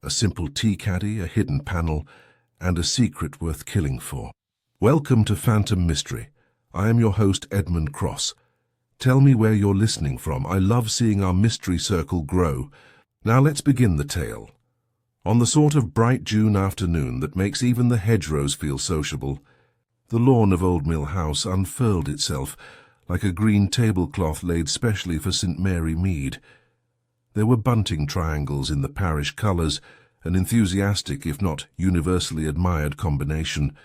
A simple tea caddy, a hidden panel, and a secret worth killing for. Welcome to Phantom Mystery. I am your host, Edmund Cross. Tell me where you're listening from. I love seeing our mystery circle grow. Now let's begin the tale. On the sort of bright June afternoon that makes even the hedgerows feel sociable, the lawn of Old Mill House unfurled itself like a green tablecloth laid specially for St. Mary Mead. There were bunting triangles in the parish colours, an enthusiastic if not universally admired combination,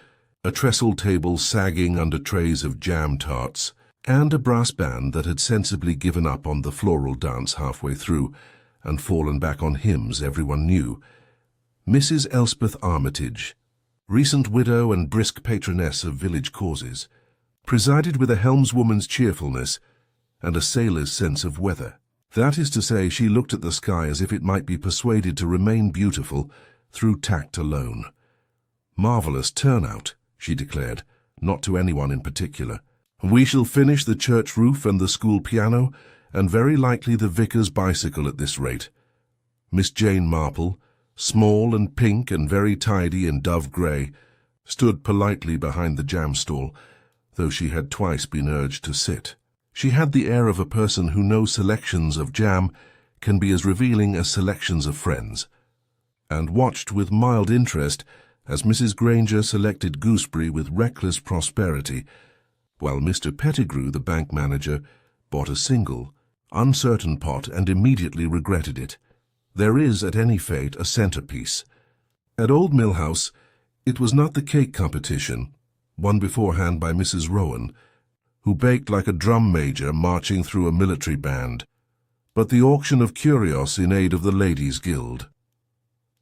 a trestle table sagging under trays of jam tarts, and a brass band that had sensibly given up on the floral dance halfway through and fallen back on hymns everyone knew. Mrs. Elspeth Armitage, recent widow and brisk patroness of village causes, presided with a helmswoman's cheerfulness and a sailor's sense of weather. That is to say, she looked at the sky as if it might be persuaded to remain beautiful through tact alone. "Marvellous turnout," she declared, not to anyone in particular. "We shall finish the church roof and the school piano, and very likely the vicar's bicycle at this rate." Miss Jane Marple, small and pink and very tidy in dove grey, stood politely behind the jam stall, though she had twice been urged to sit. She had the air of a person who knows selections of jam can be as revealing as selections of friends, and watched with mild interest as Mrs. Granger selected gooseberry with reckless prosperity, while Mr. Pettigrew, the bank manager, bought a single, uncertain pot and immediately regretted it. There is, at any fate, a centrepiece. At Old Mill House, it was not the cake competition, won beforehand by Mrs. Rowan, who baked like a drum major marching through a military band, but the auction of curios in aid of the Ladies' Guild.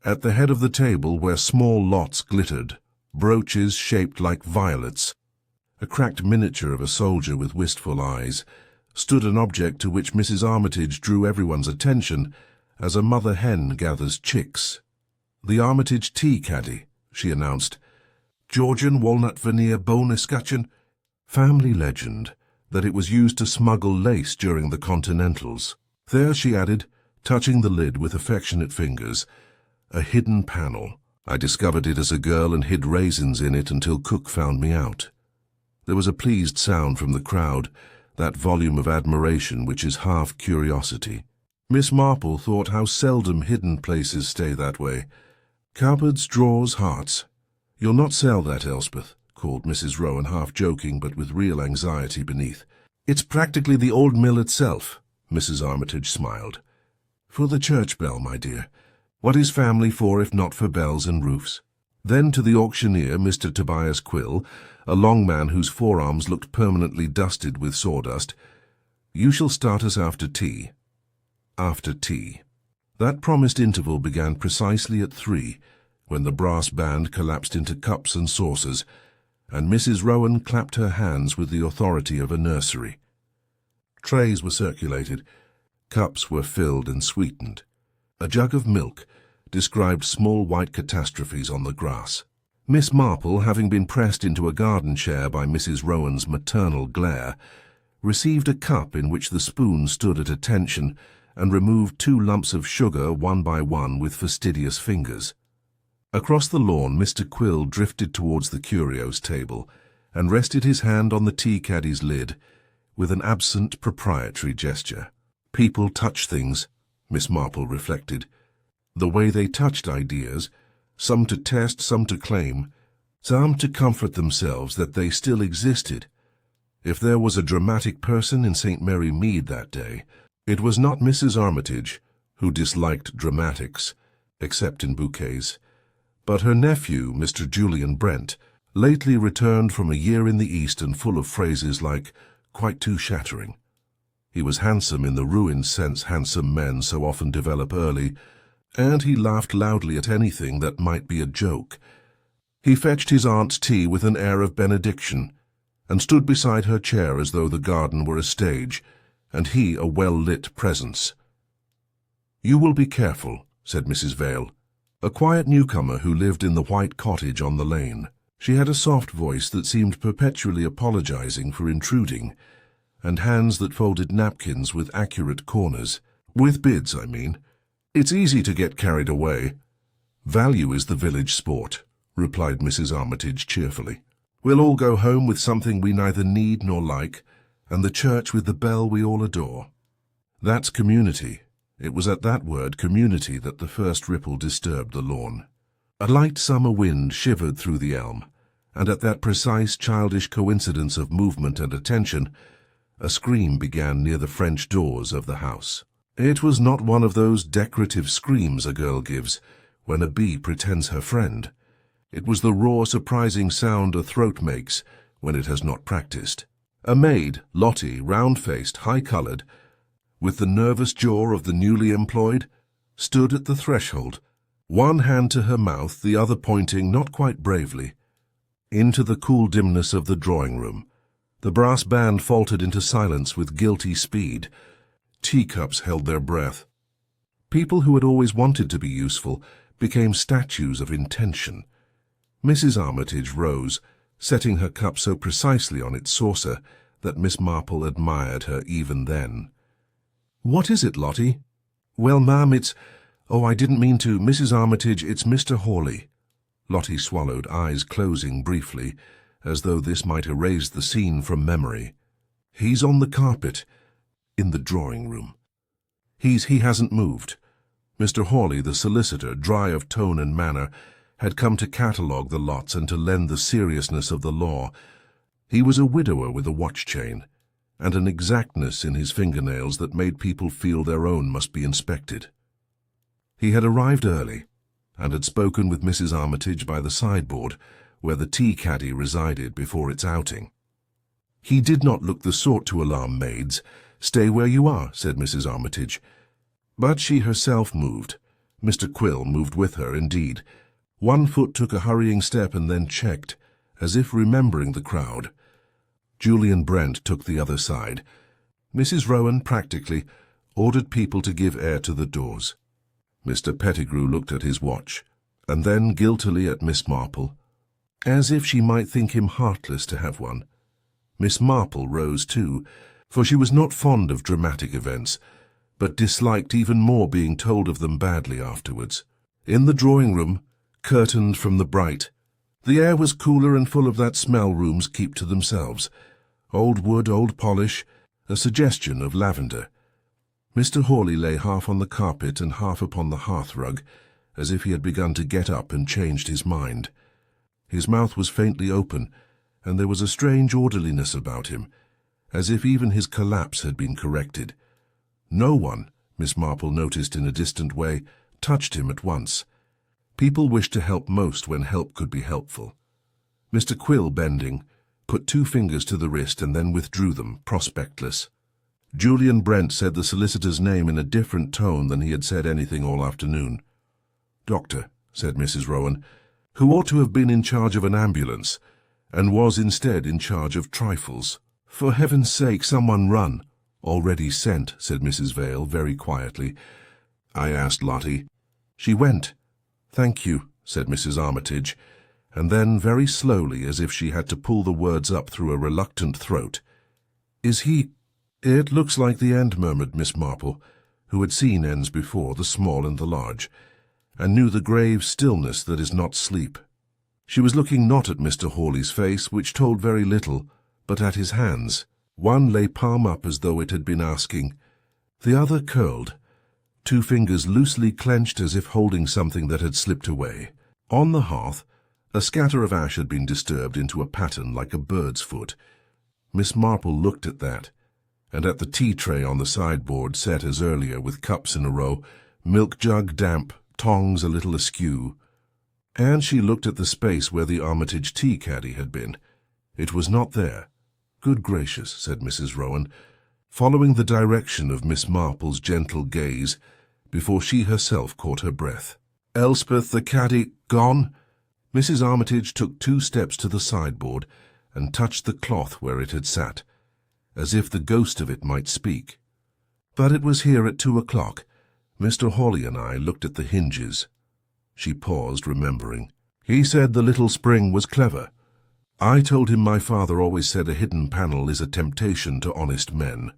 At the head of the table, where small lots glittered, brooches shaped like violets, a cracked miniature of a soldier with wistful eyes, stood an object to which Mrs. Armitage drew everyone's attention as a mother hen gathers chicks. "The Armitage tea caddy," she announced. "Georgian walnut veneer bone escutcheon." Family legend that it was used to smuggle lace during the Continentals. There, she added, touching the lid with affectionate fingers, a hidden panel. "I discovered it as a girl and hid raisins in it until Cook found me out." There was a pleased sound from the crowd, that volume of admiration which is half curiosity. Miss Marple thought how seldom hidden places stay that way. "Cupboards, drawers, hearts. You'll not sell that, Elspeth," called Mrs. Rowan, half joking but with real anxiety beneath. "It's practically the old mill itself," Mrs. Armitage smiled. "For the church bell, my dear. What is family for if not for bells and roofs?" Then to the auctioneer, Mr. Tobias Quill, a long man whose forearms looked permanently dusted with sawdust, "You shall start us after tea." After tea. That promised interval began precisely at 3, when the brass band collapsed into cups and saucers, and Mrs. Rowan clapped her hands with the authority of a nursery. Trays were circulated, cups were filled and sweetened. A jug of milk described small white catastrophes on the grass. Miss Marple, having been pressed into a garden chair by Mrs. Rowan's maternal glare, received a cup in which the spoon stood at attention and removed 2 lumps of sugar one by one with fastidious fingers. Across the lawn, Mr. Quill drifted towards the curios table and rested his hand on the tea caddy's lid with an absent proprietary gesture. People touch things, Miss Marple reflected. The way they touched ideas, some to test, some to claim, some to comfort themselves that they still existed. If there was a dramatic person in St. Mary Mead that day, it was not Mrs. Armitage, who disliked dramatics, except in bouquets, but her nephew, Mr. Julian Brent, lately returned from a year in the East and full of phrases like "quite too shattering." He was handsome in the ruined sense handsome men so often develop early, and he laughed loudly at anything that might be a joke. He fetched his aunt's tea with an air of benediction, and stood beside her chair as though the garden were a stage, and he a well-lit presence. "You will be careful," said Mrs. Vale, a quiet newcomer who lived in the white cottage on the lane. She had a soft voice that seemed perpetually apologizing for intruding, and hands that folded napkins with accurate corners. "With bids, I mean. It's easy to get carried away. "Value is the village sport," replied Mrs. Armitage cheerfully. "We'll all go home with something we neither need nor like, and the church with the bell we all adore. That's community." It was at that word, community, that the first ripple disturbed the lawn. A light summer wind shivered through the elm, and at that precise childish coincidence of movement and attention, a scream began near the French doors of the house. It was not one of those decorative screams a girl gives when a bee pretends her friend. It was the raw, surprising sound a throat makes when it has not practiced. A maid, Lottie, round-faced, high-coloured, with the nervous jaw of the newly employed, stood at the threshold, one hand to her mouth, the other pointing, not quite bravely, into the cool dimness of the drawing-room. The brass band faltered into silence with guilty speed. Teacups held their breath. People who had always wanted to be useful became statues of intention. Mrs. Armitage rose, setting her cup so precisely on its saucer that Miss Marple admired her even then. "What is it, Lottie?" "Well, ma'am, it's— Oh, I didn't mean to— Mrs. Armitage, it's Mr. Hawley." Lottie swallowed, eyes closing briefly, as though this might erase the scene from memory. "He's on the carpet, in the drawing-room. He hasn't moved." Mr. Hawley, the solicitor, dry of tone and manner, had come to catalogue the lots and to lend the seriousness of the law. He was a widower with a watch-chain, and an exactness in his fingernails that made people feel their own must be inspected. He had arrived early, and had spoken with Mrs. Armitage by the sideboard, where the tea caddy resided before its outing. He did not look the sort to alarm maids. "Stay where you are," said Mrs. Armitage. But she herself moved. Mr. Quill moved with her, indeed. One foot took a hurrying step and then checked, as if remembering the crowd. Julian Brent took the other side. Mrs. Rowan, practically, ordered people to give air to the doors. Mr. Pettigrew looked at his watch, and then guiltily at Miss Marple, as if she might think him heartless to have one. Miss Marple rose too, for she was not fond of dramatic events, but disliked even more being told of them badly afterwards. In the drawing-room, curtained from the bright, the air was cooler and full of that smell rooms keep to themselves. Old wood, old polish, a suggestion of lavender. Mr. Hawley lay half on the carpet and half upon the hearth-rug, as if he had begun to get up and changed his mind. His mouth was faintly open, and there was a strange orderliness about him, as if even his collapse had been corrected. No one, Miss Marple noticed in a distant way, touched him at once. People wished to help most when help could be helpful. Mr. Quill, bending, put 2 fingers to the wrist and then withdrew them, prospectless. Julian Brent said the solicitor's name in a different tone than he had said anything all afternoon. "Doctor," said Mrs. Rowan, who ought to have been in charge of an ambulance, and was instead in charge of trifles. "For heaven's sake, someone run." "Already sent," said Mrs. Vale, very quietly. "I asked Lottie." "She went." "Thank you," said Mrs. Armitage, and then very slowly, as if she had to pull the words up through a reluctant throat. "Is he—" "It looks like the end," murmured Miss Marple, who had seen ends before, the small and the large, and knew the grave stillness that is not sleep. She was looking not at Mr. Hawley's face, which told very little, but at his hands. One lay palm up as though it had been asking. The other curled, 2 fingers loosely clenched as if holding something that had slipped away. On the hearth, a scatter of ash had been disturbed into a pattern like a bird's foot. Miss Marple looked at that, and at the tea-tray on the sideboard set as earlier with cups in a row, milk-jug damp, tongs a little askew. And she looked at the space where the Armitage tea-caddy had been. It was not there. "Good gracious," said Mrs. Rowan, following the direction of Miss Marple's gentle gaze, before she herself caught her breath. "Elspeth, the caddy, gone?" Mrs. Armitage took 2 steps to the sideboard and touched the cloth where it had sat, as if the ghost of it might speak. "But it was here at 2 o'clock. Mr. Hawley and I looked at the hinges." She paused, remembering. "He said the little spring was clever. I told him my father always said a hidden panel is a temptation to honest men."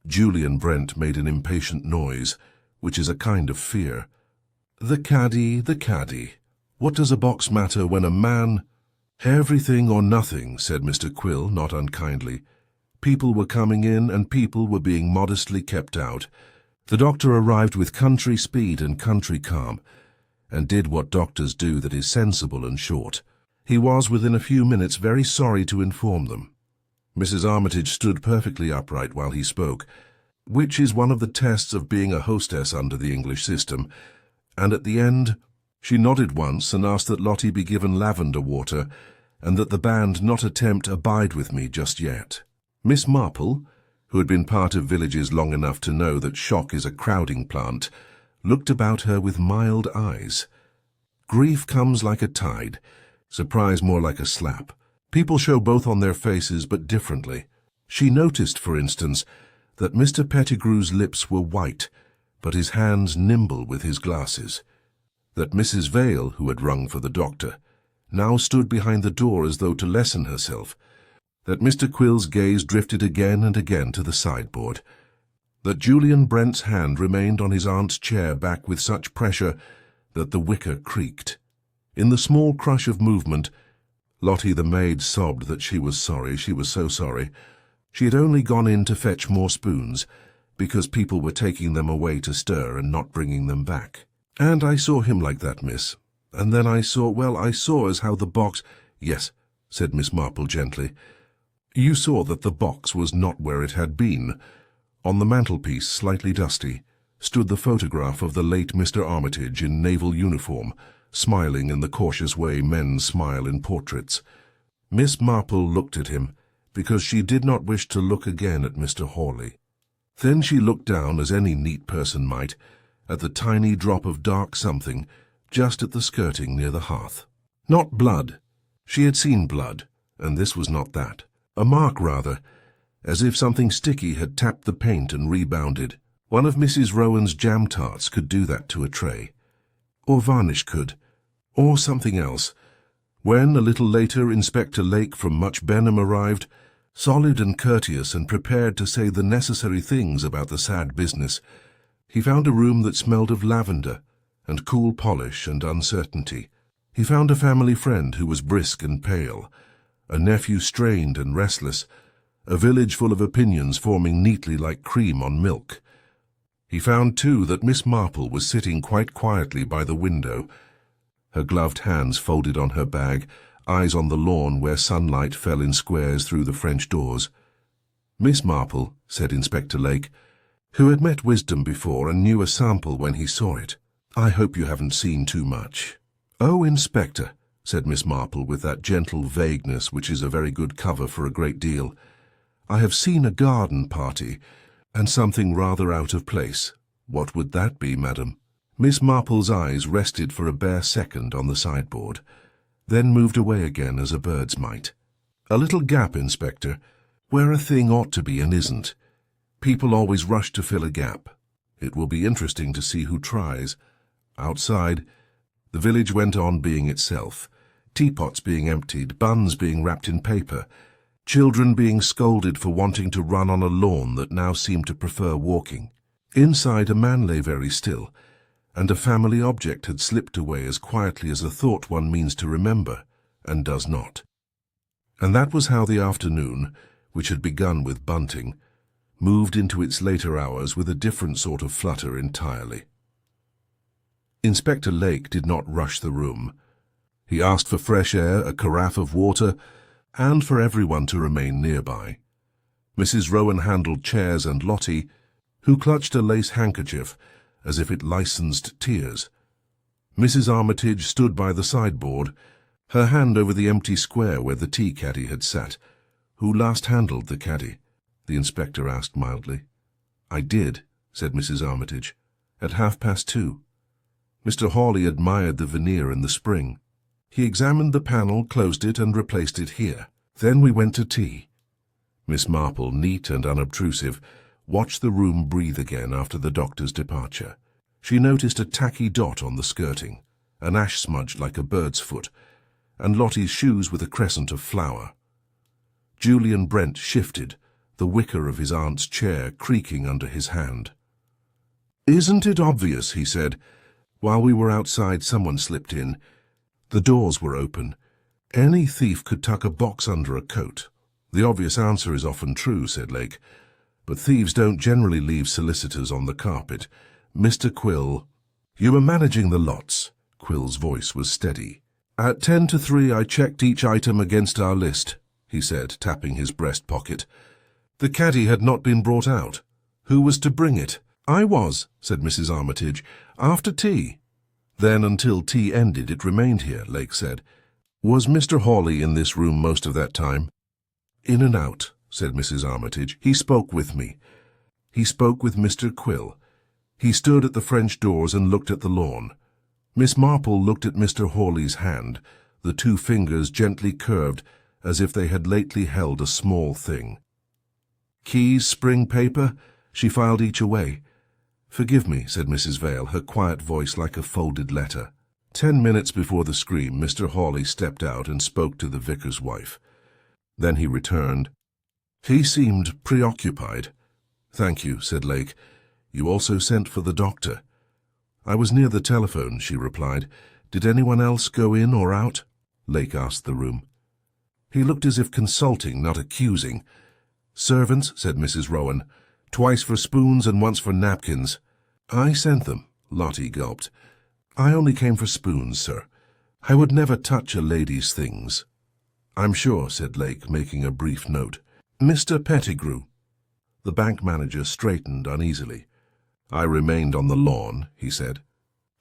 Julian Brent made an impatient noise, which is a kind of fear. The caddy, the caddy. What does a box matter when a man— Everything or nothing, said Mr. Quill, not unkindly. People were coming in and people were being modestly kept out. The doctor arrived with country speed and country calm, and did what doctors do that is sensible and short. He was within a few minutes very sorry to inform them. Mrs. Armitage stood perfectly upright while he spoke, which is one of the tests of being a hostess under the English system, and at the end she nodded once and asked that Lottie be given lavender water, and that the band not attempt Abide With Me just yet. Miss Marple, who had been part of villages long enough to know that shock is a crowding plant, looked about her with mild eyes. Grief comes like a tide, surprise more like a slap. People show both on their faces, but differently. She noticed, for instance, that Mr. Pettigrew's lips were white, but his hands nimble with his glasses. That Mrs. Vale, who had rung for the doctor, now stood behind the door as though to lessen herself. That Mr. Quill's gaze drifted again and again to the sideboard. That Julian Brent's hand remained on his aunt's chair back with such pressure that the wicker creaked. In the small crush of movement, Lottie the maid sobbed that she was sorry, she was so sorry. She had only gone in to fetch more spoons, because people were taking them away to stir and not bringing them back. And I saw him like that, miss. And then I saw as how the box— Yes, said Miss Marple gently. You saw that the box was not where it had been. On the mantelpiece, slightly dusty, stood the photograph of the late Mr. Armitage in naval uniform, smiling in the cautious way men smile in portraits. Miss Marple looked at him, because she did not wish to look again at Mr. Hawley. Then she looked down, as any neat person might, at the tiny drop of dark something just at the skirting near the hearth. Not blood. She had seen blood, and this was not that. A mark, rather, as if something sticky had tapped the paint and rebounded. One of Mrs. Rowan's jam tarts could do that to a tray. Or varnish could. Or something else. When, a little later, Inspector Lake from Much Benham arrived, solid and courteous and prepared to say the necessary things about the sad business, he found a room that smelled of lavender and cool polish and uncertainty. He found a family friend who was brisk and pale, a nephew strained and restless, a village full of opinions forming neatly like cream on milk. He found, too, that Miss Marple was sitting quite quietly by the window, her gloved hands folded on her bag, eyes on the lawn where sunlight fell in squares through the French doors. Miss Marple, said Inspector Lake, who had met wisdom before and knew a sample when he saw it. I hope you haven't seen too much. Oh, Inspector, said Miss Marple with that gentle vagueness which is a very good cover for a great deal. I have seen a garden party, and something rather out of place. What would that be, madam? Miss Marple's eyes rested for a bare second on the sideboard, then moved away again as a bird's might. A little gap, Inspector, where a thing ought to be and isn't. People always rush to fill a gap. It will be interesting to see who tries. Outside, the village went on being itself, teapots being emptied, buns being wrapped in paper, children being scolded for wanting to run on a lawn that now seemed to prefer walking. Inside, a man lay very still, and a family object had slipped away as quietly as a thought one means to remember, and does not. And that was how the afternoon, which had begun with bunting, moved into its later hours with a different sort of flutter entirely. Inspector Lake did not rush the room. He asked for fresh air, a carafe of water, and for everyone to remain nearby. Mrs. Rowan handled chairs and Lottie, who clutched a lace handkerchief as if it licensed tears. Mrs. Armitage stood by the sideboard, her hand over the empty square where the tea caddy had sat. Who last handled the caddy? The inspector asked mildly. I did, said Mrs. Armitage, at 2:30. Mr. Hawley admired the veneer in the spring. He examined the panel, closed it, and replaced it here. Then we went to tea. Miss Marple, neat and unobtrusive, watched the room breathe again after the doctor's departure. She noticed a tacky dot on the skirting, an ash smudge like a bird's foot, and Lottie's shoes with a crescent of flour. Julian Brent shifted, the wicker of his aunt's chair creaking under his hand. "Isn't it obvious," he said, While we were outside, someone slipped in. The doors were open. Any thief could tuck a box under a coat. The obvious answer is often true, said Lake. But thieves don't generally leave solicitors on the carpet. Mr. Quill, you were managing the lots. Quill's voice was steady. At 10 to 3 I checked each item against our list, he said, tapping his breast pocket. The caddy had not been brought out. Who was to bring it? I was, said Mrs. Armitage, after tea. Then until tea ended it remained here, Lake said. Was Mr. Hawley in this room most of that time? In and out, said Mrs. Armitage. He spoke with me. He spoke with Mr. Quill. He stood at the French doors and looked at the lawn. Miss Marple looked at Mr. Hawley's hand, the two fingers gently curved as if they had lately held a small thing. Keys, spring paper, she filed each away. Forgive me, said Mrs. Vale, her quiet voice like a folded letter. 10 minutes before the scream, Mr. Hawley stepped out and spoke to the vicar's wife. Then he returned. He seemed preoccupied. Thank you, said Lake. You also sent for the doctor. I was near the telephone, she replied. Did anyone else go in or out? Lake asked the room. He looked as if consulting, not accusing. Servants, said Mrs. Rowan. Twice for spoons and once for napkins. I sent them, Lottie gulped. I only came for spoons, sir. I would never touch a lady's things. I'm sure, said Lake, making a brief note. Mr. Pettigrew. The bank manager straightened uneasily. I remained on the lawn, he said.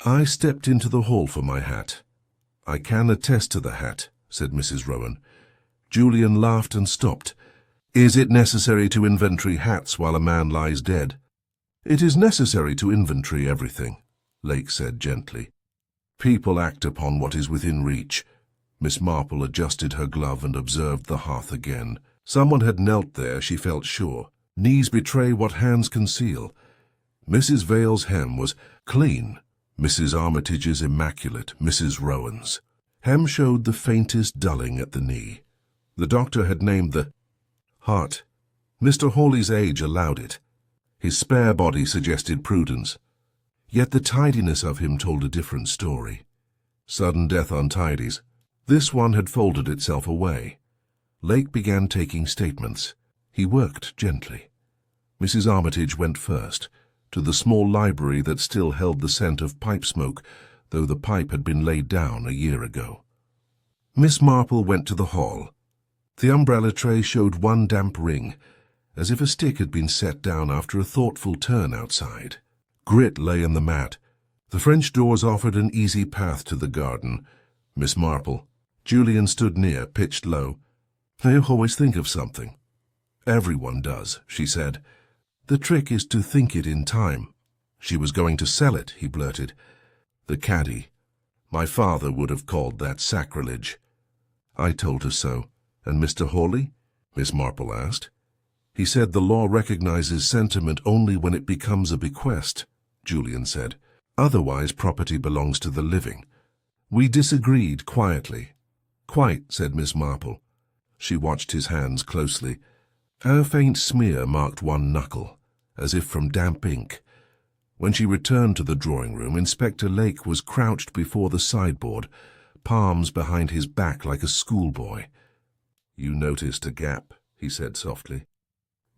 I stepped into the hall for my hat. I can attest to the hat, said Mrs. Rowan. Julian laughed and stopped. Is it necessary to inventory hats while a man lies dead? It is necessary to inventory everything, Lake said gently. People act upon what is within reach. Miss Marple adjusted her glove and observed the hearth again. Someone had knelt there, she felt sure. Knees betray what hands conceal. Mrs. Vale's hem was clean, Mrs. Armitage's immaculate, Mrs. Rowan's. Hem showed the faintest dulling at the knee. The doctor had named the heart. Mr. Hawley's age allowed it. His spare body suggested prudence. Yet the tidiness of him told a different story. Sudden death on tidies. This one had folded itself away. Lake began taking statements. He worked gently. Mrs. Armitage went first, to the small library that still held the scent of pipe smoke, though the pipe had been laid down a year ago. Miss Marple went to the hall. The umbrella tray showed one damp ring, as if a stick had been set down after a thoughtful turn outside. Grit lay in the mat. The French doors offered an easy path to the garden. Miss Marple. Julian stood near, pitched low. I always think of something. Everyone does, she said. The trick is to think it in time. She was going to sell it, he blurted. The caddy. My father would have called that sacrilege. I told her so. And Mr. Hawley? Miss Marple asked. He said the law recognizes sentiment only when it becomes a bequest, Julian said. Otherwise property belongs to the living. We disagreed quietly. Quite, said Miss Marple. She watched his hands closely. A faint smear marked one knuckle, as if from damp ink. When she returned to the drawing-room, Inspector Lake was crouched before the sideboard, palms behind his back like a schoolboy. You noticed a gap, he said softly.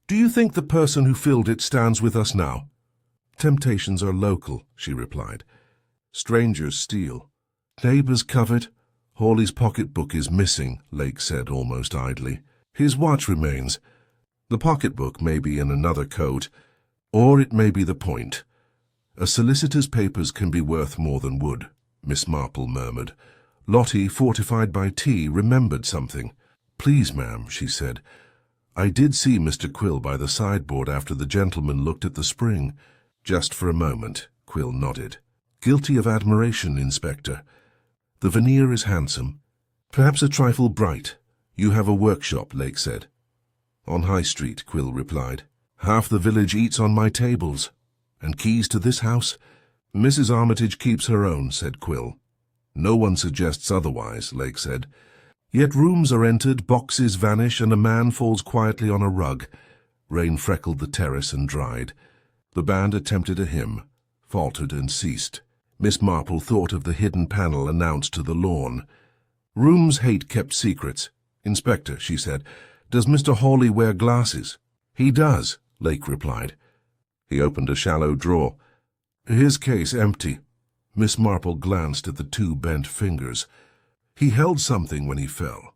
Do you think the person who filled it stands with us now? Temptations are local, she replied. Strangers steal. Neighbors covet. Hawley's pocketbook is missing, Lake said almost idly. His watch remains. The pocketbook may be in another coat, or it may be the point. A solicitor's papers can be worth more than wood, Miss Marple murmured. Lottie, fortified by tea, remembered something. Please, ma'am, she said. I did see Mr. Quill by the sideboard after the gentleman looked at the spring. Just for a moment, Quill nodded. Guilty of admiration, Inspector. The veneer is handsome. Perhaps a trifle bright. You have a workshop, Lake said. On High Street, Quill replied. Half the village eats on my tables. And keys to this house? Mrs. Armitage keeps her own, said Quill. No one suggests otherwise, Lake said. Yet rooms are entered, boxes vanish, and a man falls quietly on a rug. Rain freckled the terrace and dried. The band attempted a hymn, faltered and ceased. Miss Marple thought of the hidden panel announced to the lawn. "Rooms hate kept secrets. Inspector," she said, "does Mr. Hawley wear glasses?" "He does," Lake replied. He opened a shallow drawer. "His case empty." Miss Marple glanced at the two bent fingers. "He held something when he fell.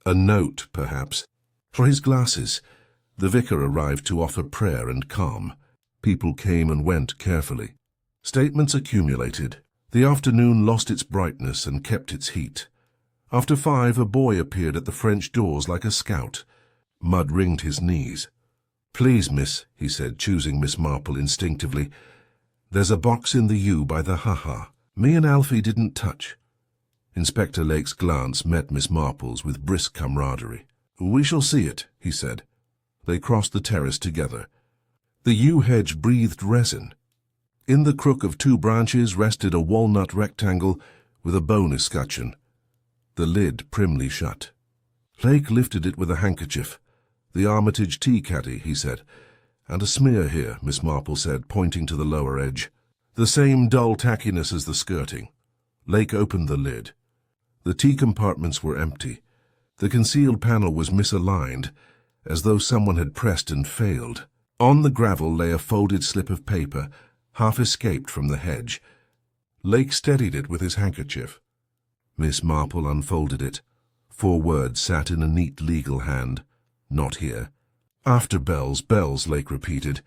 A note, perhaps. For his glasses." The vicar arrived to offer prayer and calm. People came and went carefully. Statements accumulated. The afternoon lost its brightness and kept its heat. After 5, a boy appeared at the French doors like a scout. Mud ringed his knees. "Please, miss," he said, choosing Miss Marple instinctively. "There's a box in the U by the ha-ha. Me and Alfie didn't touch." Inspector Lake's glance met Miss Marple's with brisk camaraderie. "We shall see it," he said. They crossed the terrace together. The yew hedge breathed resin. In the crook of 2 branches rested a walnut rectangle with a bone escutcheon, the lid primly shut. Lake lifted it with a handkerchief. "The Armitage tea caddy," he said. "And a smear here," Miss Marple said, pointing to the lower edge. "The same dull tackiness as the skirting." Lake opened the lid. The tea compartments were empty. The concealed panel was misaligned, as though someone had pressed and failed. On the gravel lay a folded slip of paper, half escaped from the hedge. Lake steadied it with his handkerchief. Miss Marple unfolded it. 4 words sat in a neat legal hand. "Not here." "After bells, bells," Lake repeated.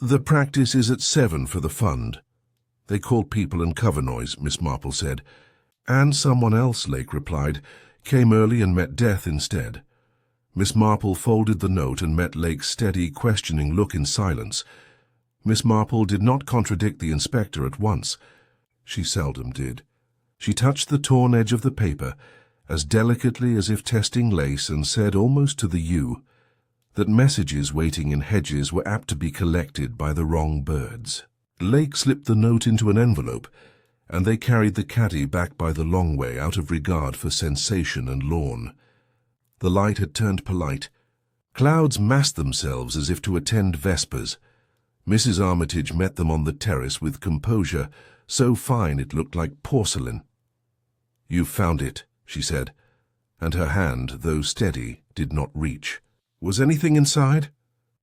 "The practice is at 7 for the fund." "They called people and cover noise," Miss Marple said. "And someone else," Lake replied, "came early and met death instead." Miss Marple folded the note and met Lake's steady, questioning look in silence. Miss Marple did not contradict the inspector at once. She seldom did. She touched the torn edge of the paper, as delicately as if testing lace, and said almost to the U, that messages waiting in hedges were apt to be collected by the wrong birds. Lake slipped the note into an envelope, and they carried the caddy back by the long way out of regard for sensation and lawn. The light had turned polite. Clouds massed themselves as if to attend vespers. Mrs. Armitage met them on the terrace with composure, so fine it looked like porcelain. "You've found it," she said, and her hand, though steady, did not reach. "Was anything inside?"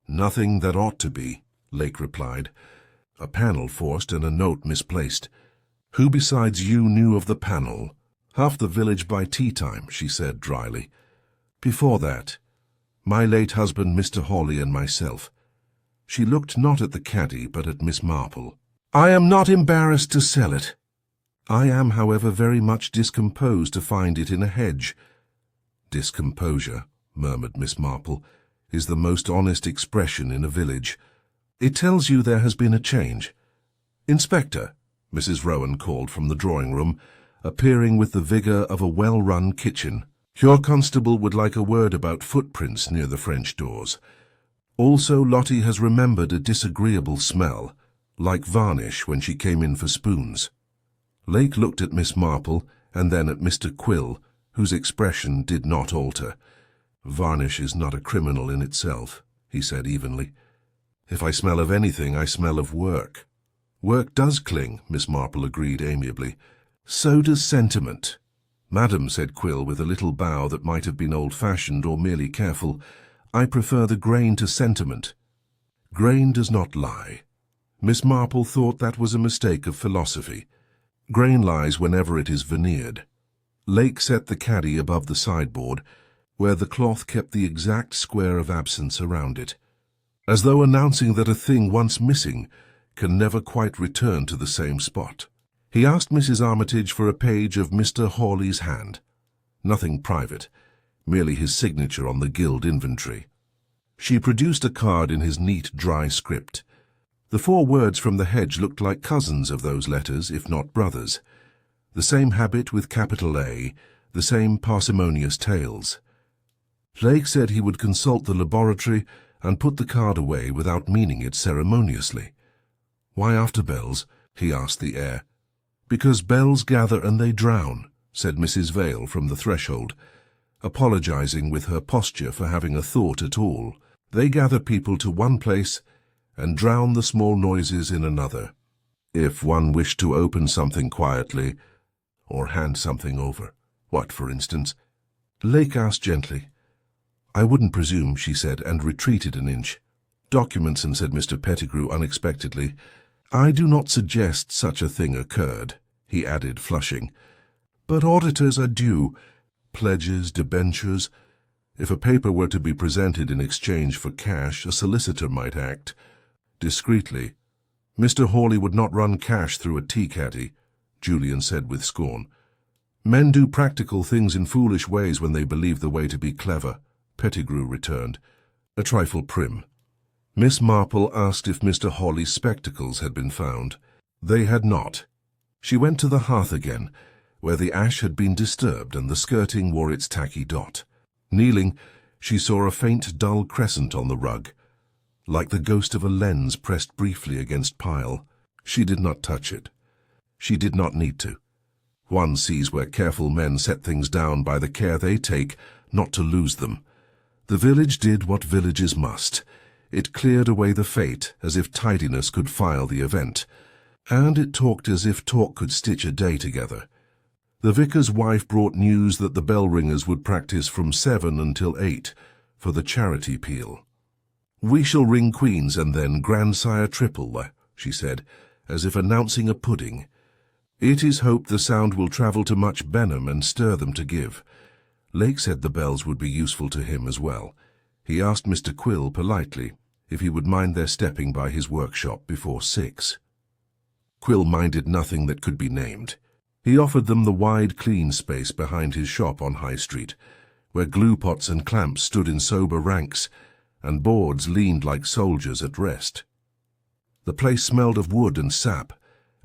"Nothing that ought to be," Lake replied. "A panel forced and a note misplaced." "Who besides you knew of the panel?" "Half the village by tea-time," she said dryly. "Before that, my late husband, Mr. Hawley, and myself." She looked not at the caddy, but at Miss Marple. "I am not embarrassed to sell it. I am, however, very much discomposed to find it in a hedge." "Discomposure," murmured Miss Marple, "is the most honest expression in a village. It tells you there has been a change." "Inspector," Mrs. Rowan called from the drawing-room, appearing with the vigour of a well-run kitchen. "Your constable would like a word about footprints near the French doors. Also, Lottie has remembered a disagreeable smell, like varnish when she came in for spoons." Lake looked at Miss Marple and then at Mr. Quill, whose expression did not alter. "Varnish is not a criminal in itself," he said evenly. "If I smell of anything, I smell of work." "Work does cling," Miss Marple agreed amiably. "So does sentiment." "Madam," said Quill with a little bow that might have been old-fashioned or merely careful, "I prefer the grain to sentiment. Grain does not lie." Miss Marple thought that was a mistake of philosophy. Grain lies whenever it is veneered. Lake set the caddy above the sideboard, where the cloth kept the exact square of absence around it, as though announcing that a thing once missing can never quite return to the same spot. He asked Mrs. Armitage for a page of Mr. Hawley's hand. Nothing private, merely his signature on the guild inventory. She produced a card in his neat, dry script. The 4 words from the hedge looked like cousins of those letters, if not brothers. The same habit with capital A, the same parsimonious tales. Lake said he would consult the laboratory and put the card away without meaning it ceremoniously. "Why after bells?" he asked the heir. "Because bells gather and they drown," said Mrs. Vale from the threshold, apologizing with her posture for having a thought at all. "They gather people to one place and drown the small noises in another." If one wished to open something quietly, or hand something over. What, for instance? Lake asked gently. I wouldn't presume, she said, and retreated an inch. Documentson, said Mr. Pettigrew unexpectedly. I do not suggest such a thing occurred, he added, flushing. But auditors are due. Pledges, debentures. If a paper were to be presented in exchange for cash, a solicitor might act. Discreetly. Mr. Hawley would not run cash through a tea caddy, Julian said with scorn. Men do practical things in foolish ways when they believe the way to be clever, Pettigrew returned, a trifle prim. Miss Marple asked if Mr. Hawley's spectacles had been found. They had not. She went to the hearth again, where the ash had been disturbed and the skirting wore its tacky dot. Kneeling, she saw a faint, dull crescent on the rug, like the ghost of a lens pressed briefly against pile. She did not touch it. She did not need to. One sees where careful men set things down by the care they take not to lose them. The village did what villages must. It cleared away the fate as if tidiness could file the event, and it talked as if talk could stitch a day together. The vicar's wife brought news that the bell ringers would practice from 7 until 8 for the charity peal. We shall ring queens and then grandsire triple, she said, as if announcing a pudding. It is hoped the sound will travel to Much Benham and stir them to give. Lake said the bells would be useful to him as well. He asked Mr. Quill politely if he would mind their stepping by his workshop before 6. Quill minded nothing that could be named. He offered them the wide, clean space behind his shop on High Street, where glue pots and clamps stood in sober ranks, and boards leaned like soldiers at rest. The place smelled of wood and sap,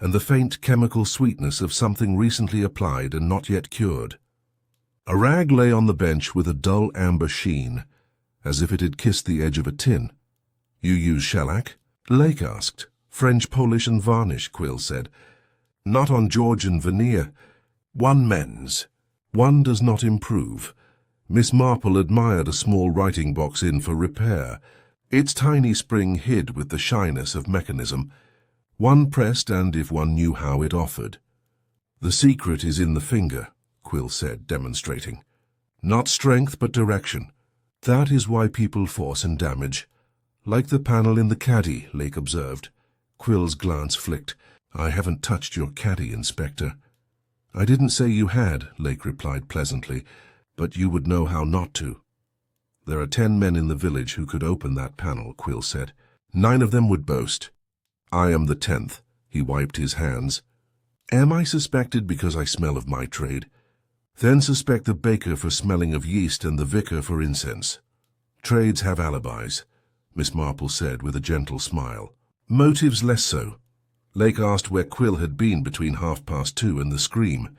and the faint chemical sweetness of something recently applied and not yet cured. A rag lay on the bench with a dull amber sheen, as if it had kissed the edge of a tin. You use shellac? Lake asked. French, polish, and varnish, Quill said. Not on Georgian veneer. One mends. One does not improve. Miss Marple admired a small writing box in for repair. Its tiny spring hid with the shyness of mechanism. One pressed, and if one knew how, it offered. The secret is in the finger, Quill said, demonstrating. Not strength, but direction. That is why people force and damage. Like the panel in the caddy, Lake observed. Quill's glance flicked. I haven't touched your caddy, Inspector. I didn't say you had, Lake replied pleasantly, but you would know how not to. There are 10 men in the village who could open that panel, Quill said. 9 of them would boast. I am the 10th. He wiped his hands. Am I suspected because I smell of my trade? Then suspect the baker for smelling of yeast and the vicar for incense. Trades have alibis, Miss Marple said with a gentle smile. Motives less so. Lake asked where Quill had been between 2:30 and the scream.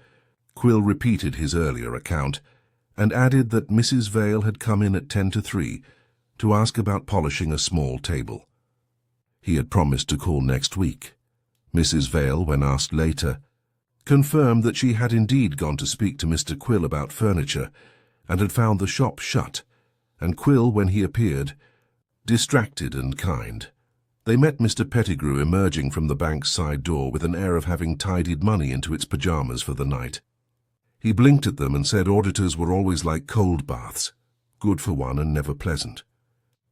Quill repeated his earlier account, and added that Mrs. Vale had come in at 2:50 to ask about polishing a small table. He had promised to call next week. Mrs. Vale, when asked later, confirmed that she had indeed gone to speak to Mr. Quill about furniture, and had found the shop shut, and Quill, when he appeared, distracted and kind. They met Mr. Pettigrew emerging from the bank's side door with an air of having tidied money into its pyjamas for the night. He blinked at them and said auditors were always like cold baths, good for one and never pleasant.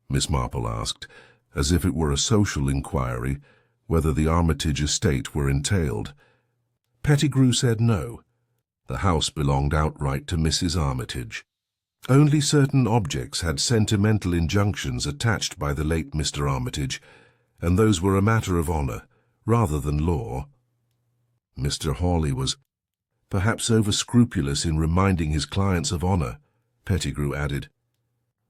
Miss Marple asked, as if it were a social inquiry, whether the Armitage estate were entailed. Pettigrew said no. The house belonged outright to Mrs. Armitage. Only certain objects had sentimental injunctions attached by the late Mr. Armitage, and those were a matter of honour, rather than law. Mr. Hawley was perhaps over-scrupulous in reminding his clients of honour, Pettigrew added,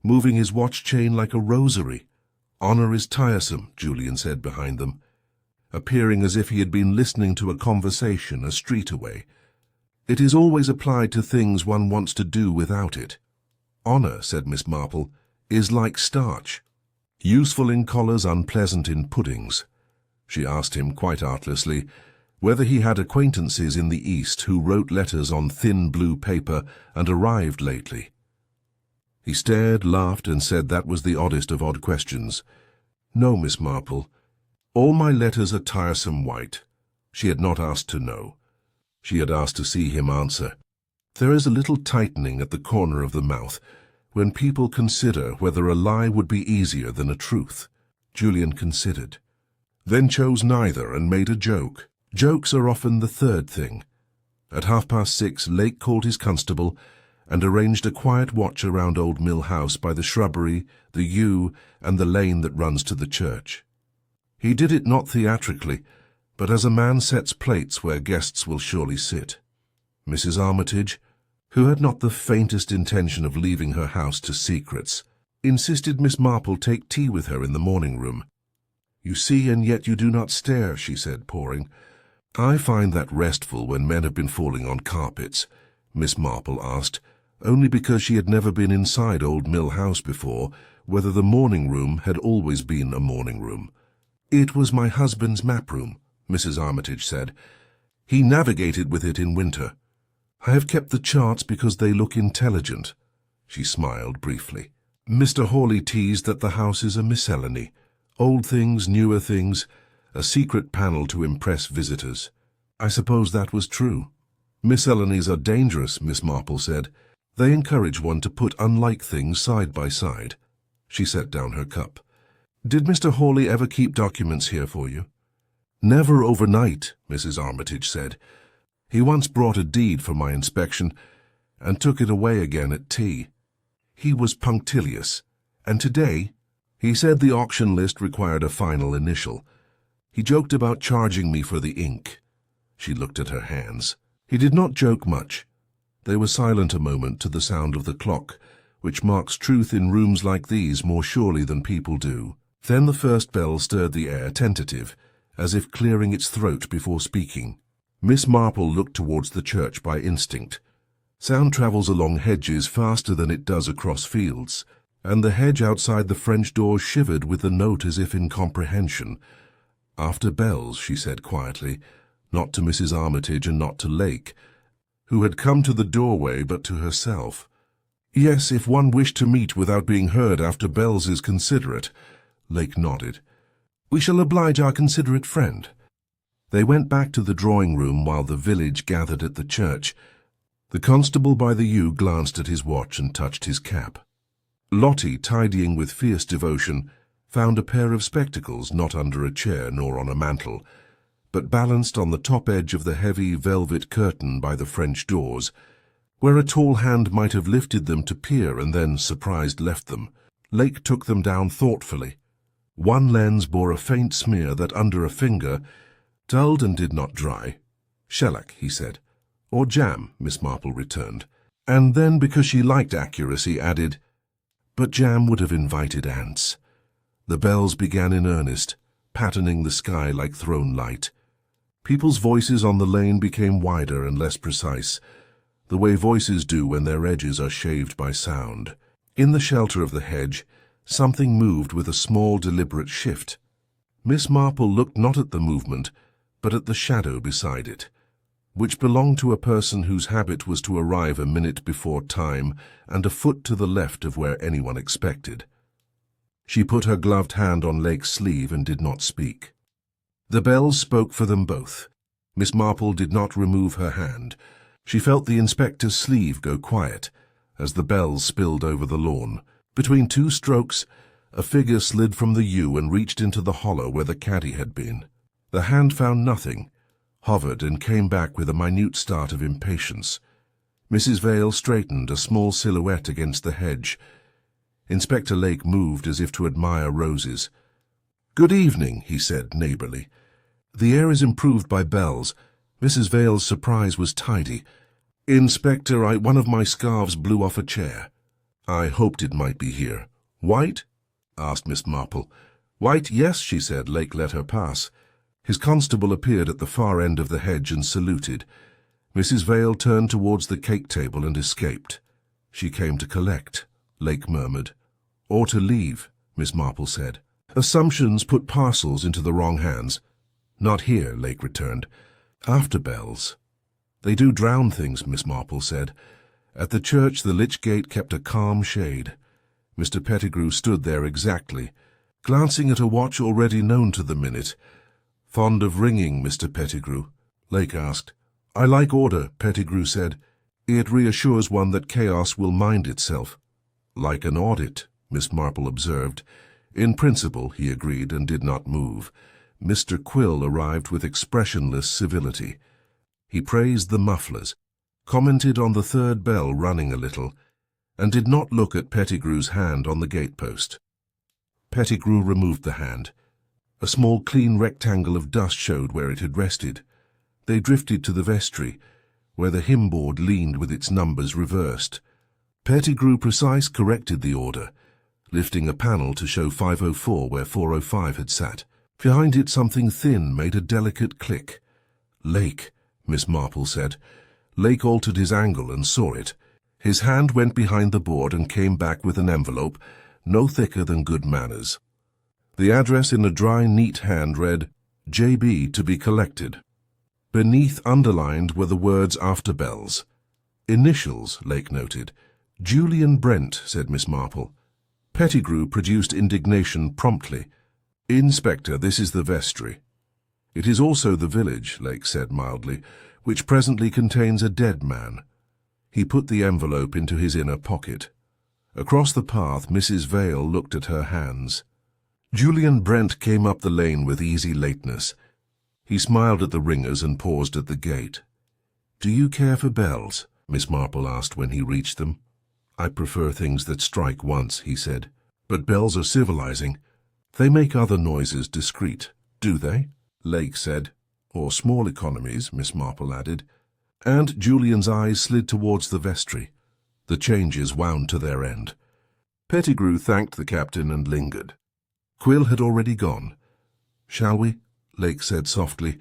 moving his watch-chain like a rosary. Honour is tiresome, Julian said behind them, appearing as if he had been listening to a conversation a street away. It is always applied to things one wants to do without it. Honour, said Miss Marple, is like starch. Useful in collars, unpleasant in puddings. She asked him, quite artlessly, whether he had acquaintances in the East who wrote letters on thin blue paper and arrived lately. He stared, laughed, and said that was the oddest of odd questions. No, Miss Marple. All my letters are tiresome white. She had not asked to know. She had asked to see him answer. There is a little tightening at the corner of the mouth when people consider whether a lie would be easier than a truth. Julian considered, then chose neither and made a joke. Jokes are often the third thing. At 6:30, Lake called his constable and arranged a quiet watch around Old Mill House by the shrubbery, the yew, and the lane that runs to the church. He did it not theatrically, but as a man sets plates where guests will surely sit. Mrs. Armitage, who had not the faintest intention of leaving her house to secrets, insisted Miss Marple take tea with her in the morning-room. "You see, and yet you do not stare," she said, pouring. "I find that restful when men have been falling on carpets," Miss Marple asked, only because she had never been inside Old Mill House before, whether the morning-room had always been a morning-room. "It was my husband's map-room," Mrs. Armitage said. "He navigated with it in winter. I have kept the charts because they look intelligent." She smiled briefly. Mr. Hawley teased that the house is a miscellany. Old things, newer things, a secret panel to impress visitors. I suppose that was true. "Miscellanies are dangerous," Miss Marple said. "They encourage one to put unlike things side by side." She set down her cup. "Did Mr. Hawley ever keep documents here for you?" "Never overnight," Mrs. Armitage said. "He once brought a deed for my inspection and took it away again at tea. He was punctilious, and today he said the auction list required a final initial. He joked about charging me for the ink." She looked at her hands. He did not joke much. They were silent a moment to the sound of the clock, which marks truth in rooms like these more surely than people do. Then the first bell stirred the air, tentative, as if clearing its throat before speaking. Miss Marple looked towards the church by instinct. Sound travels along hedges faster than it does across fields, and the hedge outside the French door shivered with the note as if in comprehension. "After bells," she said quietly, not to Mrs. Armitage and not to Lake, who had come to the doorway, but to herself. "Yes, if one wished to meet without being heard after bells is considerate." Lake nodded. "We shall oblige our considerate friend." They went back to the drawing-room while the village gathered at the church. The constable by the yew glanced at his watch and touched his cap. Lottie, tidying with fierce devotion, found a pair of spectacles not under a chair nor on a mantel, but balanced on the top edge of the heavy velvet curtain by the French doors, where a tall hand might have lifted them to peer and then, surprised, left them. Lake took them down thoughtfully. One lens bore a faint smear that, under a finger, dulled and did not dry. "Shellac," he said. "Or jam," Miss Marple returned. And then, because she liked accuracy, added, "But jam would have invited ants." The bells began in earnest, patterning the sky like thrown light. People's voices on the lane became wider and less precise, the way voices do when their edges are shaved by sound. In the shelter of the hedge, something moved with a small, deliberate shift. Miss Marple looked not at the movement, but at the shadow beside it, which belonged to a person whose habit was to arrive a minute before time and a foot to the left of where anyone expected. She put her gloved hand on Lake's sleeve and did not speak. The bells spoke for them both. Miss Marple did not remove her hand. She felt the inspector's sleeve go quiet as the bells spilled over the lawn. Between two strokes, a figure slid from the yew and reached into the hollow where the caddy had been. The hand found nothing, hovered, and came back with a minute start of impatience. Mrs. Vale straightened, a small silhouette against the hedge. Inspector Lake moved as if to admire roses. "Good evening," he said, neighbourly. "The air is improved by bells." Mrs. Vale's surprise was tidy. "Inspector, one of my scarves blew off a chair." "I hoped it might be here." "White?" asked Miss Marple. "White, yes," she said. Lake let her pass. His constable appeared at the far end of the hedge and saluted. Mrs. Vale turned towards the cake table and escaped. "She came to collect," Lake murmured. "Or to leave," Miss Marple said. "Assumptions put parcels into the wrong hands." "Not here," Lake returned. "After bells." "They do drown things," Miss Marple said. At the church the lich gate kept a calm shade. Mr. Pettigrew stood there exactly, glancing at a watch already known to the minute. "Fond of ringing, Mr. Pettigrew?" Lake asked. "I like order," Pettigrew said. "It reassures one that chaos will mind itself." "Like an audit," Miss Marple observed. "In principle," he agreed, and did not move. Mr. Quill arrived with expressionless civility. He praised the mufflers, commented on the third bell running a little, and did not look at Pettigrew's hand on the gatepost. Pettigrew removed the hand. A small clean rectangle of dust showed where it had rested. They drifted to the vestry, where the hymn-board leaned with its numbers reversed. Pettigrew Precise corrected the order, lifting a panel to show 504 where 405 had sat. Behind it something thin made a delicate click. "Lake," Miss Marple said. Lake altered his angle and saw it. His hand went behind the board and came back with an envelope, no thicker than good manners. The address in a dry, neat hand read, "J.B. to be collected." Beneath, underlined, were the words "after bells." "Initials," Lake noted. "Julian Brent," said Miss Marple. Pettigrew produced indignation promptly. "Inspector, this is the vestry." "It is also the village," Lake said mildly, "which presently contains a dead man." He put the envelope into his inner pocket. Across the path, Mrs. Vale looked at her hands. Julian Brent came up the lane with easy lateness. He smiled at the ringers and paused at the gate. "Do you care for bells?" Miss Marple asked when he reached them. "I prefer things that strike once," he said. "But bells are civilizing. They make other noises discreet." "Do they?" Lake said. "Or small economies," Miss Marple added. And Julian's eyes slid towards the vestry. The changes wound to their end. Pettigrew thanked the captain and lingered. Quill had already gone. "Shall we?" Lake said softly,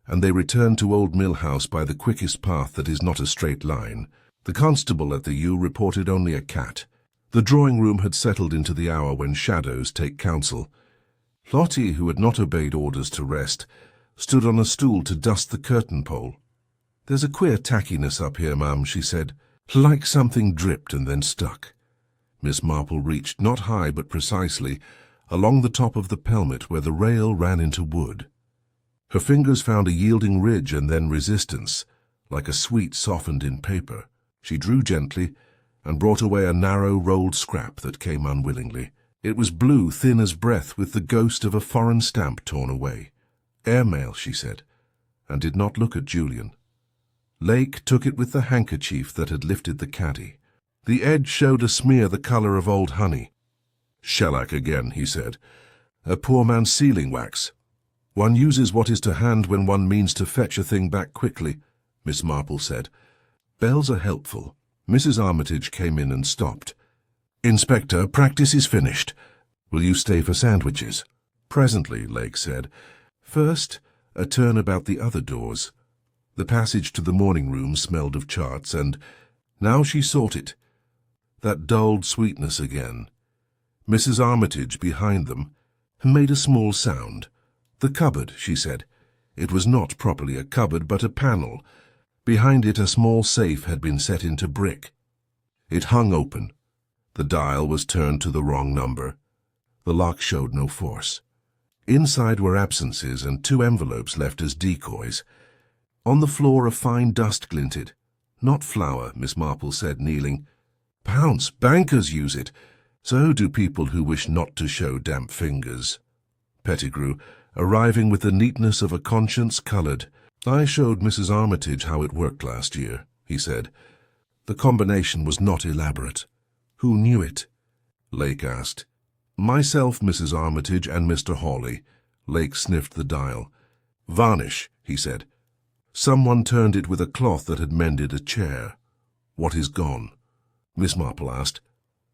and they returned to Old Mill House by the quickest path that is not a straight line. The constable at the U reported only a cat. The drawing-room had settled into the hour when shadows take counsel. Lottie, who had not obeyed orders to rest, stood on a stool to dust the curtain pole. "There's a queer tackiness up here, ma'am," she said, "like something dripped and then stuck." Miss Marple reached, not high but precisely, along the top of the pelmet where the rail ran into wood. Her fingers found a yielding ridge and then resistance, like a sweet softened in paper. She drew gently and brought away a narrow rolled scrap that came unwillingly. It was blue, thin as breath, with the ghost of a foreign stamp torn away. "Airmail," she said, and did not look at Julian. Lake took it with the handkerchief that had lifted the caddy. The edge showed a smear the colour of old honey. "Shellac again," he said. "A poor man's sealing wax. One uses what is to hand when one means to fetch a thing back quickly," Miss Marple said. "Bells are helpful." Mrs. Armitage came in and stopped. "Inspector, practice is finished. Will you stay for sandwiches?" "Presently," Lake said. "First, a turn about the other doors." The passage to the morning room smelled of charts, and now she sought it. That dulled sweetness again. Mrs. Armitage, behind them, made a small sound. "The cupboard," she said. It was not properly a cupboard, but a panel. Behind it a small safe had been set into brick. It hung open. The dial was turned to the wrong number. The lock showed no force. Inside were absences and 2 envelopes left as decoys. On the floor a fine dust glinted. "Not flour," Miss Marple said, kneeling. "Pounce, bankers use it. So do people who wish not to show damp fingers." Pettigrew, arriving with the neatness of a conscience, coloured. "I showed Mrs. Armitage how it worked last year," he said. "The combination was not elaborate." "Who knew it?" Lake asked. "Myself, Mrs. Armitage, and Mr. Hawley." Lake sniffed the dial. "Varnish," he said. "Someone turned it with a cloth that had mended a chair." "What is gone?" Miss Marple asked.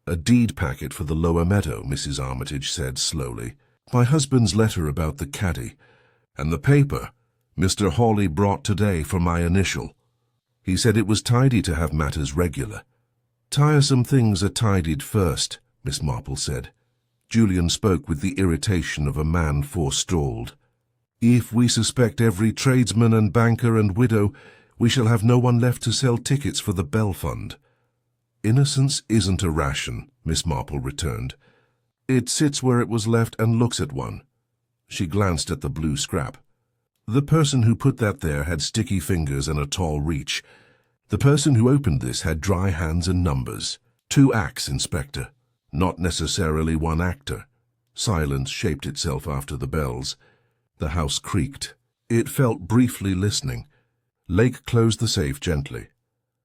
"A deed packet for the Lower Meadow," Mrs. Armitage said slowly. "My husband's letter about the caddy. And the paper Mr. Hawley brought today for my initial. He said it was tidy to have matters regular." "Tiresome things are tidied first," Miss Marple said. Julian spoke with the irritation of a man forestalled. "If we suspect every tradesman and banker and widow, we shall have no one left to sell tickets for the Bell Fund." "Innocence isn't a ration," Miss Marple returned. "It sits where it was left and looks at one." She glanced at the blue scrap. The person who put that there had sticky fingers and a tall reach. The person who opened this had dry hands and numbers. 2 acts, Inspector. Not necessarily 1 actor. Silence shaped itself after the bells. The house creaked. It felt briefly listening. Lake closed the safe gently.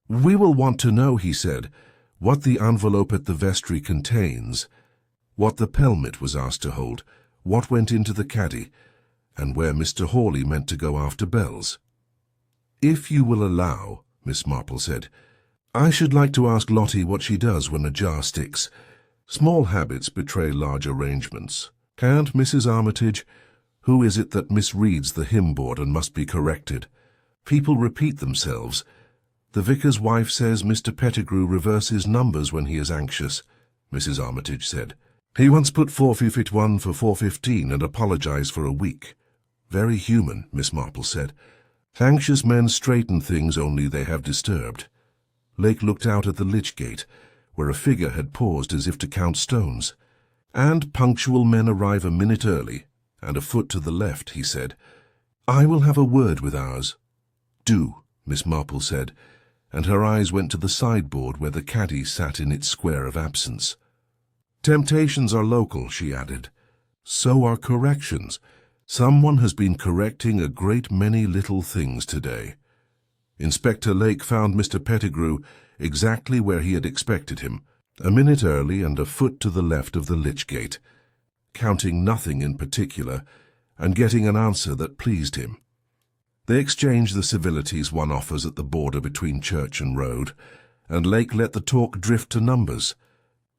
"We will want to know," he said, "what the envelope at the vestry contains, what the pelmet was asked to hold, what went into the caddy, and where Mr. Hawley meant to go after bells." "If you will allow," Miss Marple said, "I should like to ask Lottie what she does when a jar sticks. Small habits betray large arrangements. Can't Mrs. Armitage? Who is it that misreads the hymn board and must be corrected? People repeat themselves. The vicar's wife says Mr. Pettigrew reverses numbers when he is anxious," Mrs. Armitage said. "He once put 451 for 415 and apologized for a week." "Very human," Miss Marple said. "Anxious men straighten things only they have disturbed." Lake looked out at the lich gate, where a figure had paused as if to count stones. "And punctual men arrive a minute early, and a foot to the left," he said. "I will have a word with ours." "Do," Miss Marple said, and her eyes went to the sideboard where the caddy sat in its square of absence. "Temptations are local," she added. "So are corrections. Someone has been correcting a great many little things today." Inspector Lake found Mr. Pettigrew exactly where he had expected him, a minute early and a foot to the left of the lich gate, counting nothing in particular, and getting an answer that pleased him. They exchanged the civilities one offers at the border between church and road, and Lake let the talk drift to numbers.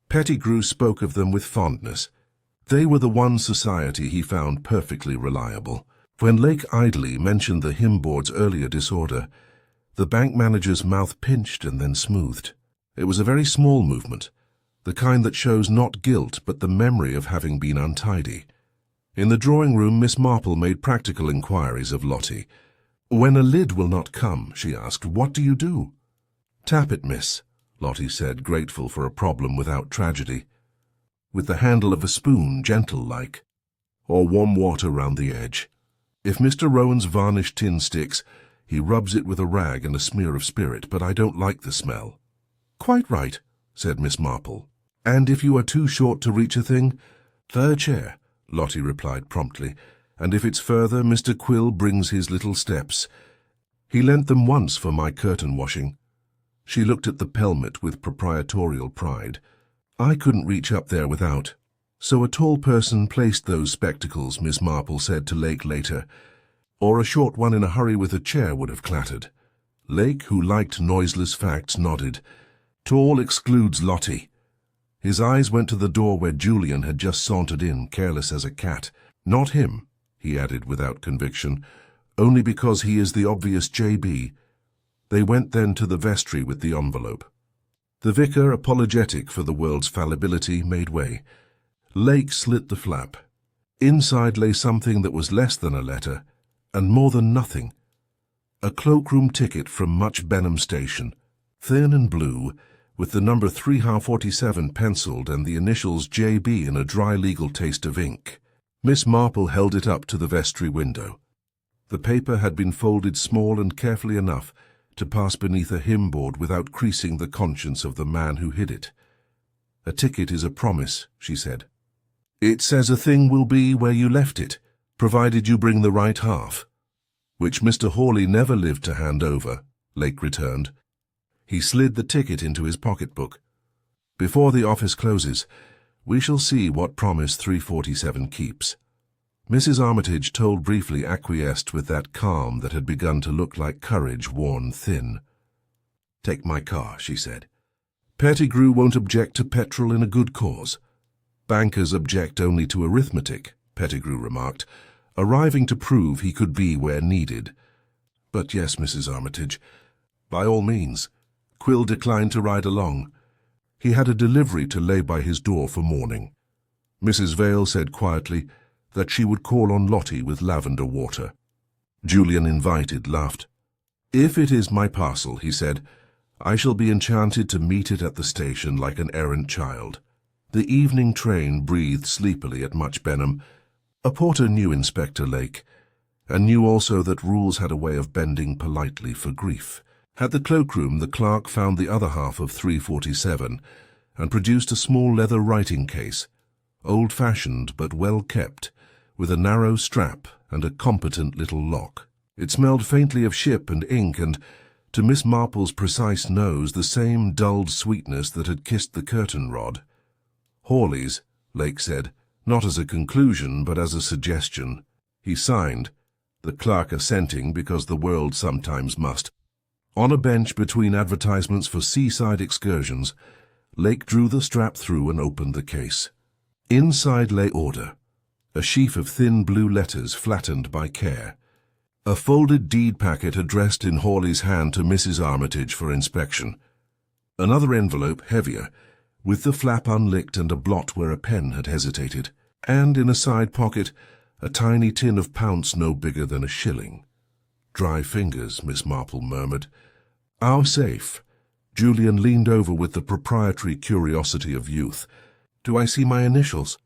Pettigrew spoke of them with fondness. They were the one society he found perfectly reliable. When Lake idly mentioned the hymn board's earlier disorder, the bank manager's mouth pinched and then smoothed. It was a very small movement, the kind that shows not guilt but the memory of having been untidy. In the drawing-room, Miss Marple made practical inquiries of Lottie. "When a lid will not come," she asked, "what do you do?" "Tap it, miss," Lottie said, grateful for a problem without tragedy. "With the handle of a spoon, gentle-like. Or warm water round the edge. If Mr. Rowan's varnished tin sticks, he rubs it with a rag and a smear of spirit, but I don't like the smell." "Quite right," said Miss Marple. "And if you are too short to reach a thing, 'third chair,'" Lottie replied promptly, "and if it's further, Mr. Quill brings his little steps. He lent them once for my curtain washing." She looked at the pelmet with proprietorial pride. "I couldn't reach up there without." "So a tall person placed those spectacles," Miss Marple said to Lake later, "or a short one in a hurry with a chair would have clattered." Lake, who liked noiseless facts, nodded. "Tall excludes Lottie." His eyes went to the door where Julian had just sauntered in, careless as a cat. "Not him," he added without conviction, "only because he is the obvious J.B. They went then to the vestry with the envelope. The vicar, apologetic for the world's fallibility, made way. Lake slit the flap. Inside lay something that was less than a letter, and more than nothing. A cloakroom ticket from Much Benham Station, thin and blue, with the number 347 penciled and the initials J.B. in a dry legal taste of ink. Miss Marple held it up to the vestry window. The paper had been folded small and carefully enough to pass beneath a hymn board without creasing the conscience of the man who hid it. "A ticket is a promise," she said. "It says a thing will be where you left it, provided you bring the right half." "Which Mr. Hawley never lived to hand over," Lake returned. He slid the ticket into his pocketbook. "Before the office closes, we shall see what promise 347 keeps." Mrs. Armitage, told briefly, acquiesced with that calm that had begun to look like courage worn thin. "Take my car," she said. "Pettigrew won't object to petrol in a good cause." "Bankers object only to arithmetic," Pettigrew remarked, arriving to prove he could be where needed. "But yes, Mrs. Armitage, by all means." Quill declined to ride along. He had a delivery to lay by his door for morning. Mrs. Vale said quietly that she would call on Lottie with lavender water. Julian, invited, laughed. "If it is my parcel," he said, "I shall be enchanted to meet it at the station like an errant child." The evening train breathed sleepily at Much Benham. A porter knew Inspector Lake, and knew also that rules had a way of bending politely for grief. At the cloakroom, the clerk found the other half of 347 and produced a small leather writing case, old-fashioned but well-kept, with a narrow strap and a competent little lock. It smelled faintly of ship and ink and, to Miss Marple's precise nose, the same dulled sweetness that had kissed the curtain rod. "Hawley's," Lake said, not as a conclusion but as a suggestion. He signed, the clerk assenting because the world sometimes must. On a bench between advertisements for seaside excursions, Lake drew the strap through and opened the case. Inside lay order, a sheaf of thin blue letters flattened by care. A folded deed packet addressed in Hawley's hand to Mrs. Armitage for inspection. Another envelope, heavier, with the flap unlicked and a blot where a pen had hesitated. And in a side pocket, a tiny tin of pounce no bigger than a shilling. "Dry fingers," Miss Marple murmured. "Our safe." Julian leaned over with the proprietary curiosity of youth. "Do I see my initials?"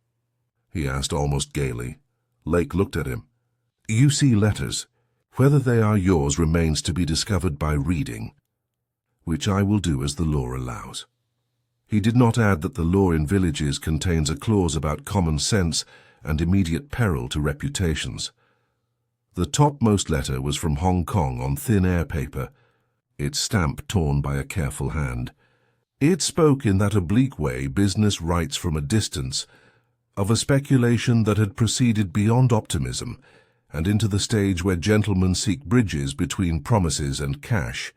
he asked almost gaily. Lake looked at him. "You see letters. Whether they are yours remains to be discovered by reading, which I will do as the law allows." He did not add that the law in villages contains a clause about common sense and immediate peril to reputations. The topmost letter was from Hong Kong on thin air paper, its stamp torn by a careful hand. It spoke in that oblique way business writes from a distance, of a speculation that had proceeded beyond optimism and into the stage where gentlemen seek bridges between promises and cash.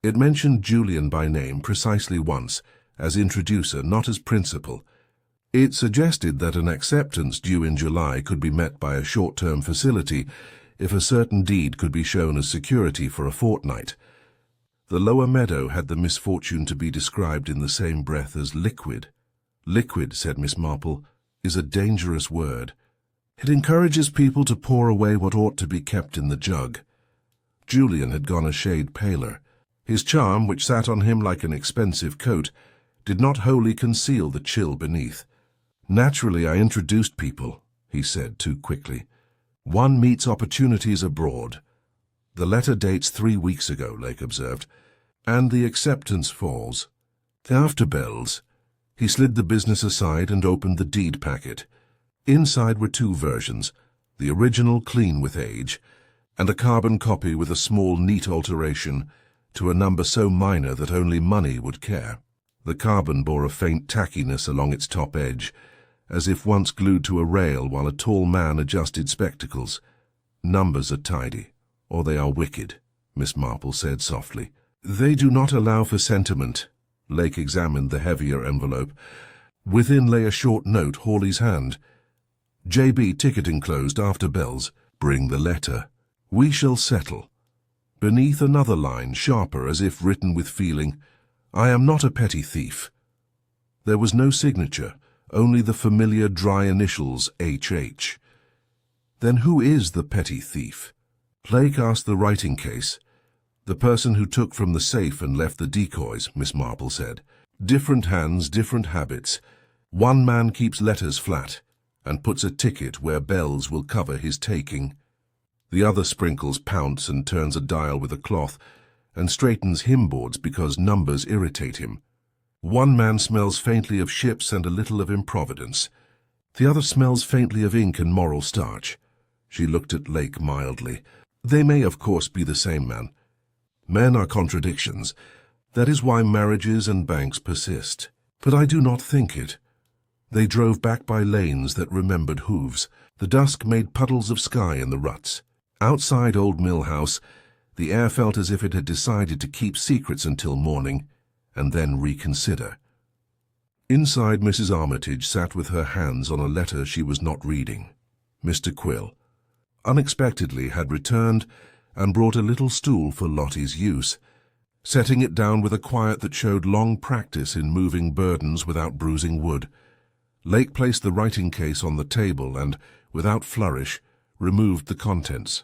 It mentioned Julian by name precisely once, as introducer, not as principal. It suggested that an acceptance due in July could be met by a short-term facility if a certain deed could be shown as security for a fortnight. The lower meadow had the misfortune to be described in the same breath as liquid. "Liquid," said Miss Marple, "is a dangerous word. It encourages people to pour away what ought to be kept in the jug." Julian had gone a shade paler. His charm, which sat on him like an expensive coat, did not wholly conceal the chill beneath. "Naturally, I introduced people," he said too quickly. "One meets opportunities abroad." "The letter dates 3 weeks ago," Lake observed, "and the acceptance falls. After bells." He slid the business aside and opened the deed packet. Inside were 2 versions, the original clean with age, and a carbon copy with a small neat alteration to a number so minor that only money would care. The carbon bore a faint tackiness along its top edge, as if once glued to a rail while a tall man adjusted spectacles. "Numbers are tidy, or they are wicked," Miss Marple said softly. "They do not allow for sentiment." Lake examined the heavier envelope. Within lay a short note, Hawley's hand. "JB, ticket enclosed after bells. Bring the letter. We shall settle." Beneath another line, sharper as if written with feeling, "I am not a petty thief." There was no signature, only the familiar dry initials H.H. Then who is the petty thief? Lake asked the writing case. "The person who took from the safe and left the decoys," Miss Marple said. "Different hands, different habits. One man keeps letters flat and puts a ticket where bells will cover his taking. The other sprinkles pounce and turns a dial with a cloth and straightens hymnboards because numbers irritate him. One man smells faintly of ships and a little of improvidence. The other smells faintly of ink and moral starch." She looked at Lake mildly. "They may, of course, be the same man. Men are contradictions. That is why marriages and banks persist. But I do not think it." They drove back by lanes that remembered hooves. The dusk made puddles of sky in the ruts. Outside Old Mill House, the air felt as if it had decided to keep secrets until morning, and then reconsider. Inside, Mrs. Armitage sat with her hands on a letter she was not reading. Mr. Quill, unexpectedly, had returned and brought a little stool for Lottie's use, setting it down with a quiet that showed long practice in moving burdens without bruising wood. Lake placed the writing case on the table and, without flourish, removed the contents.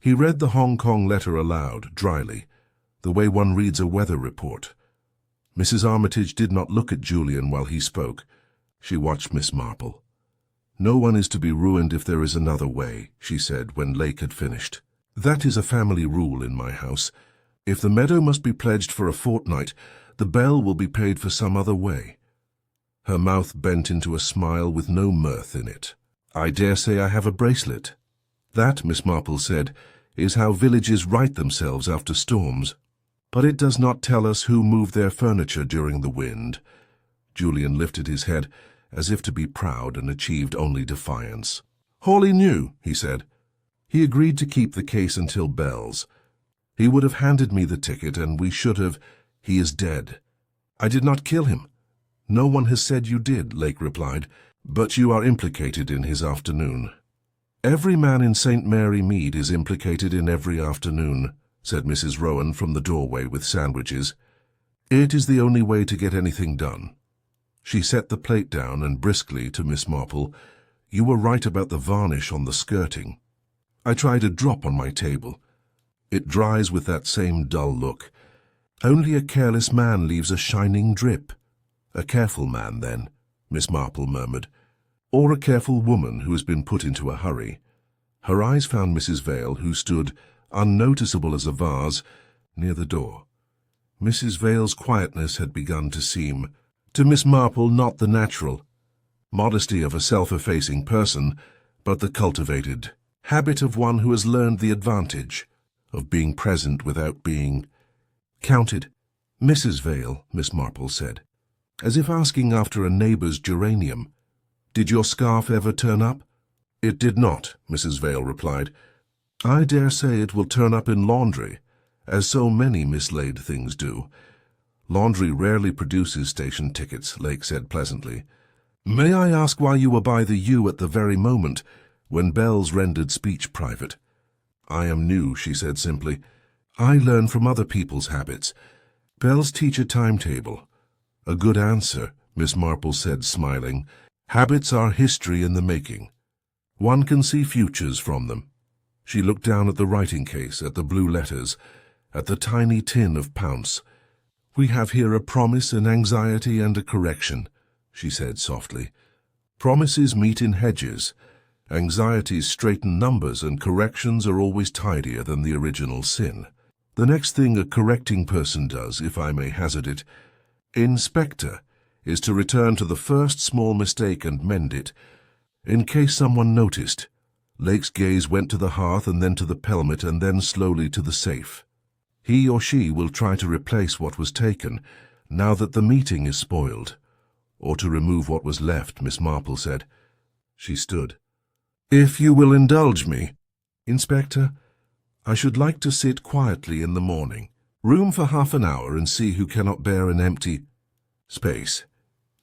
He read the Hong Kong letter aloud, dryly, the way one reads a weather report. Mrs. Armitage did not look at Julian while he spoke. She watched Miss Marple. "No one is to be ruined if there is another way," she said when Lake had finished. "That is a family rule in my house. If the meadow must be pledged for a fortnight, the bell will be paid for some other way." Her mouth bent into a smile with no mirth in it. "I dare say I have a bracelet." "That," Miss Marple said, "is how villages right themselves after storms. But it does not tell us who moved their furniture during the wind." Julian lifted his head, as if to be proud, and achieved only defiance. "Hawley knew," he said. "He agreed to keep the case until bells. He would have handed me the ticket, and we should have. He is dead." "I did not kill him." "No one has said you did," Lake replied, "but you are implicated in his afternoon." "Every man in St. Mary Mead is implicated in every afternoon," said Mrs. Rowan from the doorway with sandwiches. "It is the only way to get anything done." She set the plate down and briskly to Miss Marple, "You were right about the varnish on the skirting. I tried a drop on my table. It dries with that same dull look. Only a careless man leaves a shining drip." "A careful man, then," Miss Marple murmured. "Or a careful woman who has been put into a hurry." Her eyes found Mrs. Vale, who stood, unnoticeable as a vase, near the door. Mrs. Vale's quietness had begun to seem, to Miss Marple, not the natural modesty of a self-effacing person, but the cultivated habit of one who has learned the advantage of being present without being counted. "Mrs. Vale," Miss Marple said, as if asking after a neighbour's geranium, "did your scarf ever turn up?" "It did not," Mrs. Vale replied. "I dare say it will turn up in laundry, as so many mislaid things do." "Laundry rarely produces station tickets," Lake said pleasantly. "May I ask why you were by the U at the very moment when bells rendered speech private?" "I am new," she said simply. "I learn from other people's habits. Bells teach a timetable." "A good answer," Miss Marple said, smiling. "Habits are history in the making. One can see futures from them." She looked down at the writing case, at the blue letters, at the tiny tin of Pounce. "We have here a promise, an anxiety, and a correction," she said softly. "Promises meet in hedges. Anxieties straighten numbers, and corrections are always tidier than the original sin. The next thing a correcting person does, if I may hazard it, Inspector, is to return to the first small mistake and mend it, in case someone noticed." Lake's gaze went to the hearth and then to the pelmet and then slowly to the safe. "He or she will try to replace what was taken, now that the meeting is spoiled. Or to remove what was left," Miss Marple said. She stood. "If you will indulge me, Inspector, I should like to sit quietly in the morning. Room for half an hour, and see who cannot bear an empty space."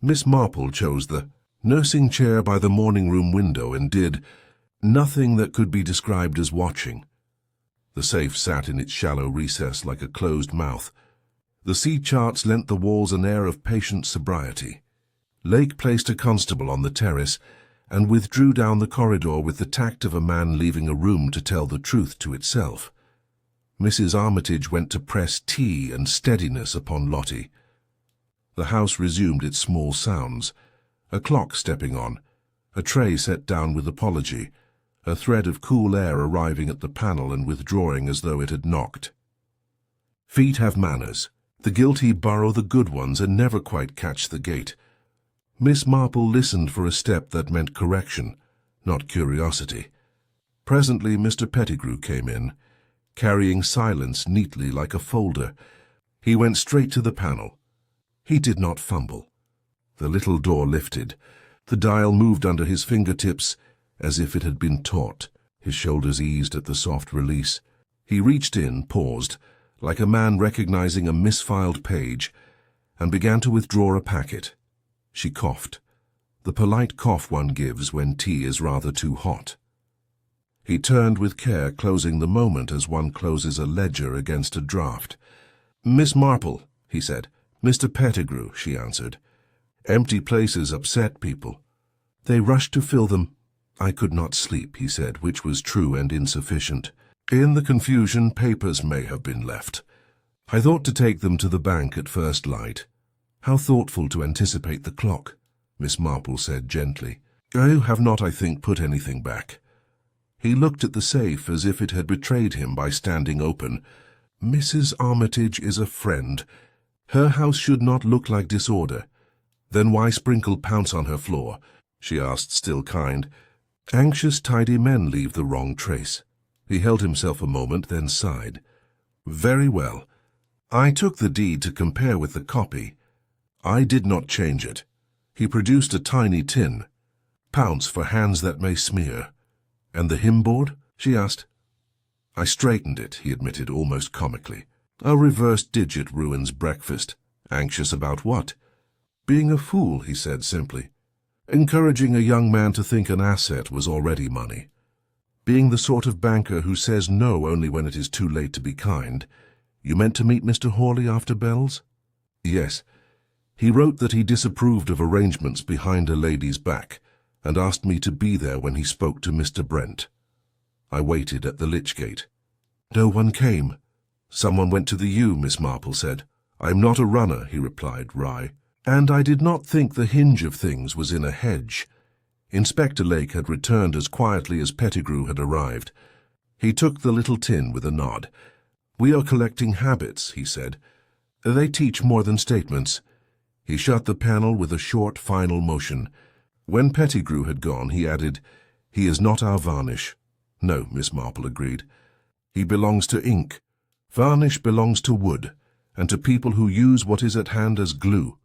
Miss Marple chose the nursing chair by the morning-room window and did nothing that could be described as watching. The safe sat in its shallow recess like a closed mouth. The sea charts lent the walls an air of patient sobriety. Lake placed a constable on the terrace and withdrew down the corridor with the tact of a man leaving a room to tell the truth to itself. Mrs. Armitage went to press tea and steadiness upon Lottie. The house resumed its small sounds, a clock stepping on, a tray set down with apology, a thread of cool air arriving at the panel and withdrawing as though it had knocked. Feet have manners. The guilty borrow the good ones and never quite catch the gait. Miss Marple listened for a step that meant correction, not curiosity. Presently Mr. Pettigrew came in, carrying silence neatly like a folder. He went straight to the panel. He did not fumble. The little door lifted. The dial moved under his fingertips as if it had been taut. His shoulders eased at the soft release. He reached in, paused, like a man recognizing a misfiled page, and began to withdraw a packet. She coughed, the polite cough one gives when tea is rather too hot. He turned with care, closing the moment as one closes a ledger against a draft. "Miss Marple," he said. "Mr. Pettigrew," she answered. "Empty places upset people. They rush to fill them." "I could not sleep," he said, which was true and insufficient. "In the confusion, papers may have been left. I thought to take them to the bank at first light." "How thoughtful to anticipate the clock," Miss Marple said gently. "I have not, I think, put anything back." He looked at the safe as if it had betrayed him by standing open. "Mrs. Armitage is a friend. Her house should not look like disorder." "Then why sprinkle pounce on her floor?" she asked, still kind. "Anxious, tidy men leave the wrong trace." He held himself a moment, then sighed. "Very well. I took the deed to compare with the copy. I did not change it." He produced a tiny tin. "Pounce for hands that may smear." "And the hymn board?" she asked. "I straightened it," he admitted, almost comically. "A reversed digit ruins breakfast." "Anxious about what?" "Being a fool," he said simply. "Encouraging a young man to think an asset was already money. Being the sort of banker who says no only when it is too late to be kind. You meant to meet Mr. Hawley after bells?" "Yes. He wrote that he disapproved of arrangements behind a lady's back, and asked me to be there when he spoke to Mr. Brent. I waited at the lich gate." "No one came?" "Someone went to the yew," Miss Marple said. "I'm not a runner," he replied, wry. "And I did not think the hinge of things was in a hedge." Inspector Lake had returned as quietly as Pettigrew had arrived. He took the little tin with a nod. "We are collecting habits," he said. "They teach more than statements." He shut the panel with a short, final motion. When Pettigrew had gone, he added, "He is not our varnish." "No," Miss Marple agreed. "He belongs to ink. Varnish belongs to wood, and to people who use what is at hand as glue."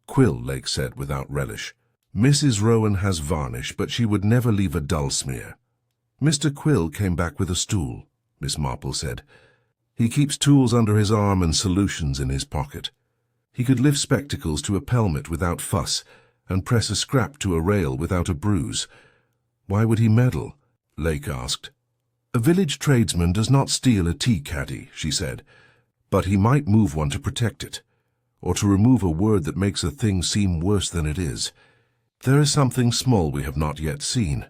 "Quill," Lake said without relish. "Mrs. Rowan has varnish, but she would never leave a dull smear." "Mr. Quill came back with a stool," Miss Marple said. "He keeps tools under his arm and solutions in his pocket. He could lift spectacles to a pelmet without fuss, and press a scrap to a rail without a bruise." "Why would he meddle?" Lake asked. "A village tradesman does not steal a tea caddy," she said, "but he might move one to protect it, or to remove a word that makes a thing seem worse than it is. There is something small we have not yet seen.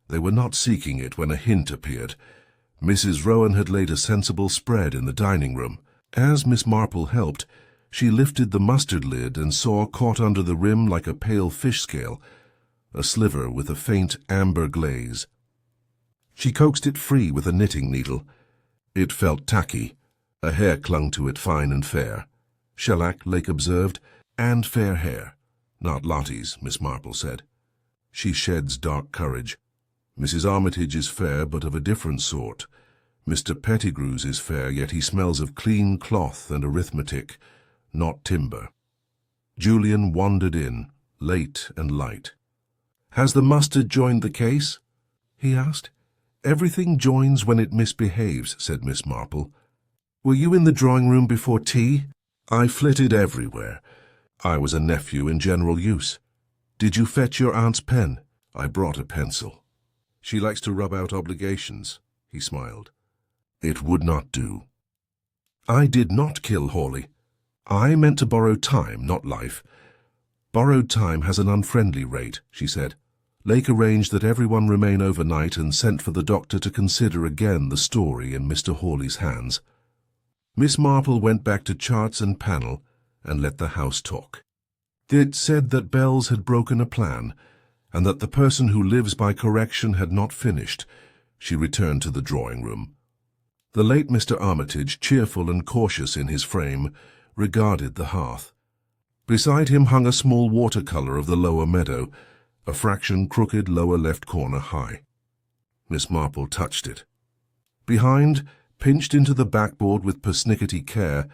They were not seeking it when a hint appeared. Mrs. Rowan had laid a sensible spread in the dining room. As Miss Marple helped, she lifted the mustard lid and saw caught under the rim like a pale fish scale, a sliver with a faint amber glaze. She coaxed it free with a knitting needle. It felt tacky. A hair clung to it fine and fair. "Shellac," Lake observed, "and fair hair." "Not Lottie's," Miss Marple said. "She sheds dark courage. Mrs. Armitage is fair, but of a different sort. Mr. Pettigrew's is fair, yet he smells of clean cloth and arithmetic, not timber." Julian wandered in, late and light. "Has the mustard joined the case?" he asked. "Everything joins when it misbehaves," said Miss Marple. "Were you in the drawing-room before tea?" "I flitted everywhere. I was a nephew in general use." "Did you fetch your aunt's pen?" "I brought a pencil." "She likes to rub out obligations," he smiled. "It would not do." "I did not kill Hawley. I meant to borrow time, not life." "Borrowed time has an unfriendly rate," she said. Lake arranged that everyone remain overnight and sent for the doctor to consider again the story in Mr. Hawley's hands. Miss Marple went back to charts and panel and let the house talk. It said that Bells had broken a plan, and that the person who lives by correction had not finished. She returned to the drawing-room. The late Mr. Armitage, cheerful and cautious in his frame, regarded the hearth. Beside him hung a small watercolour of the lower meadow, a fraction crooked lower left corner high. Miss Marple touched it. Behind, pinched into the backboard with persnickety care,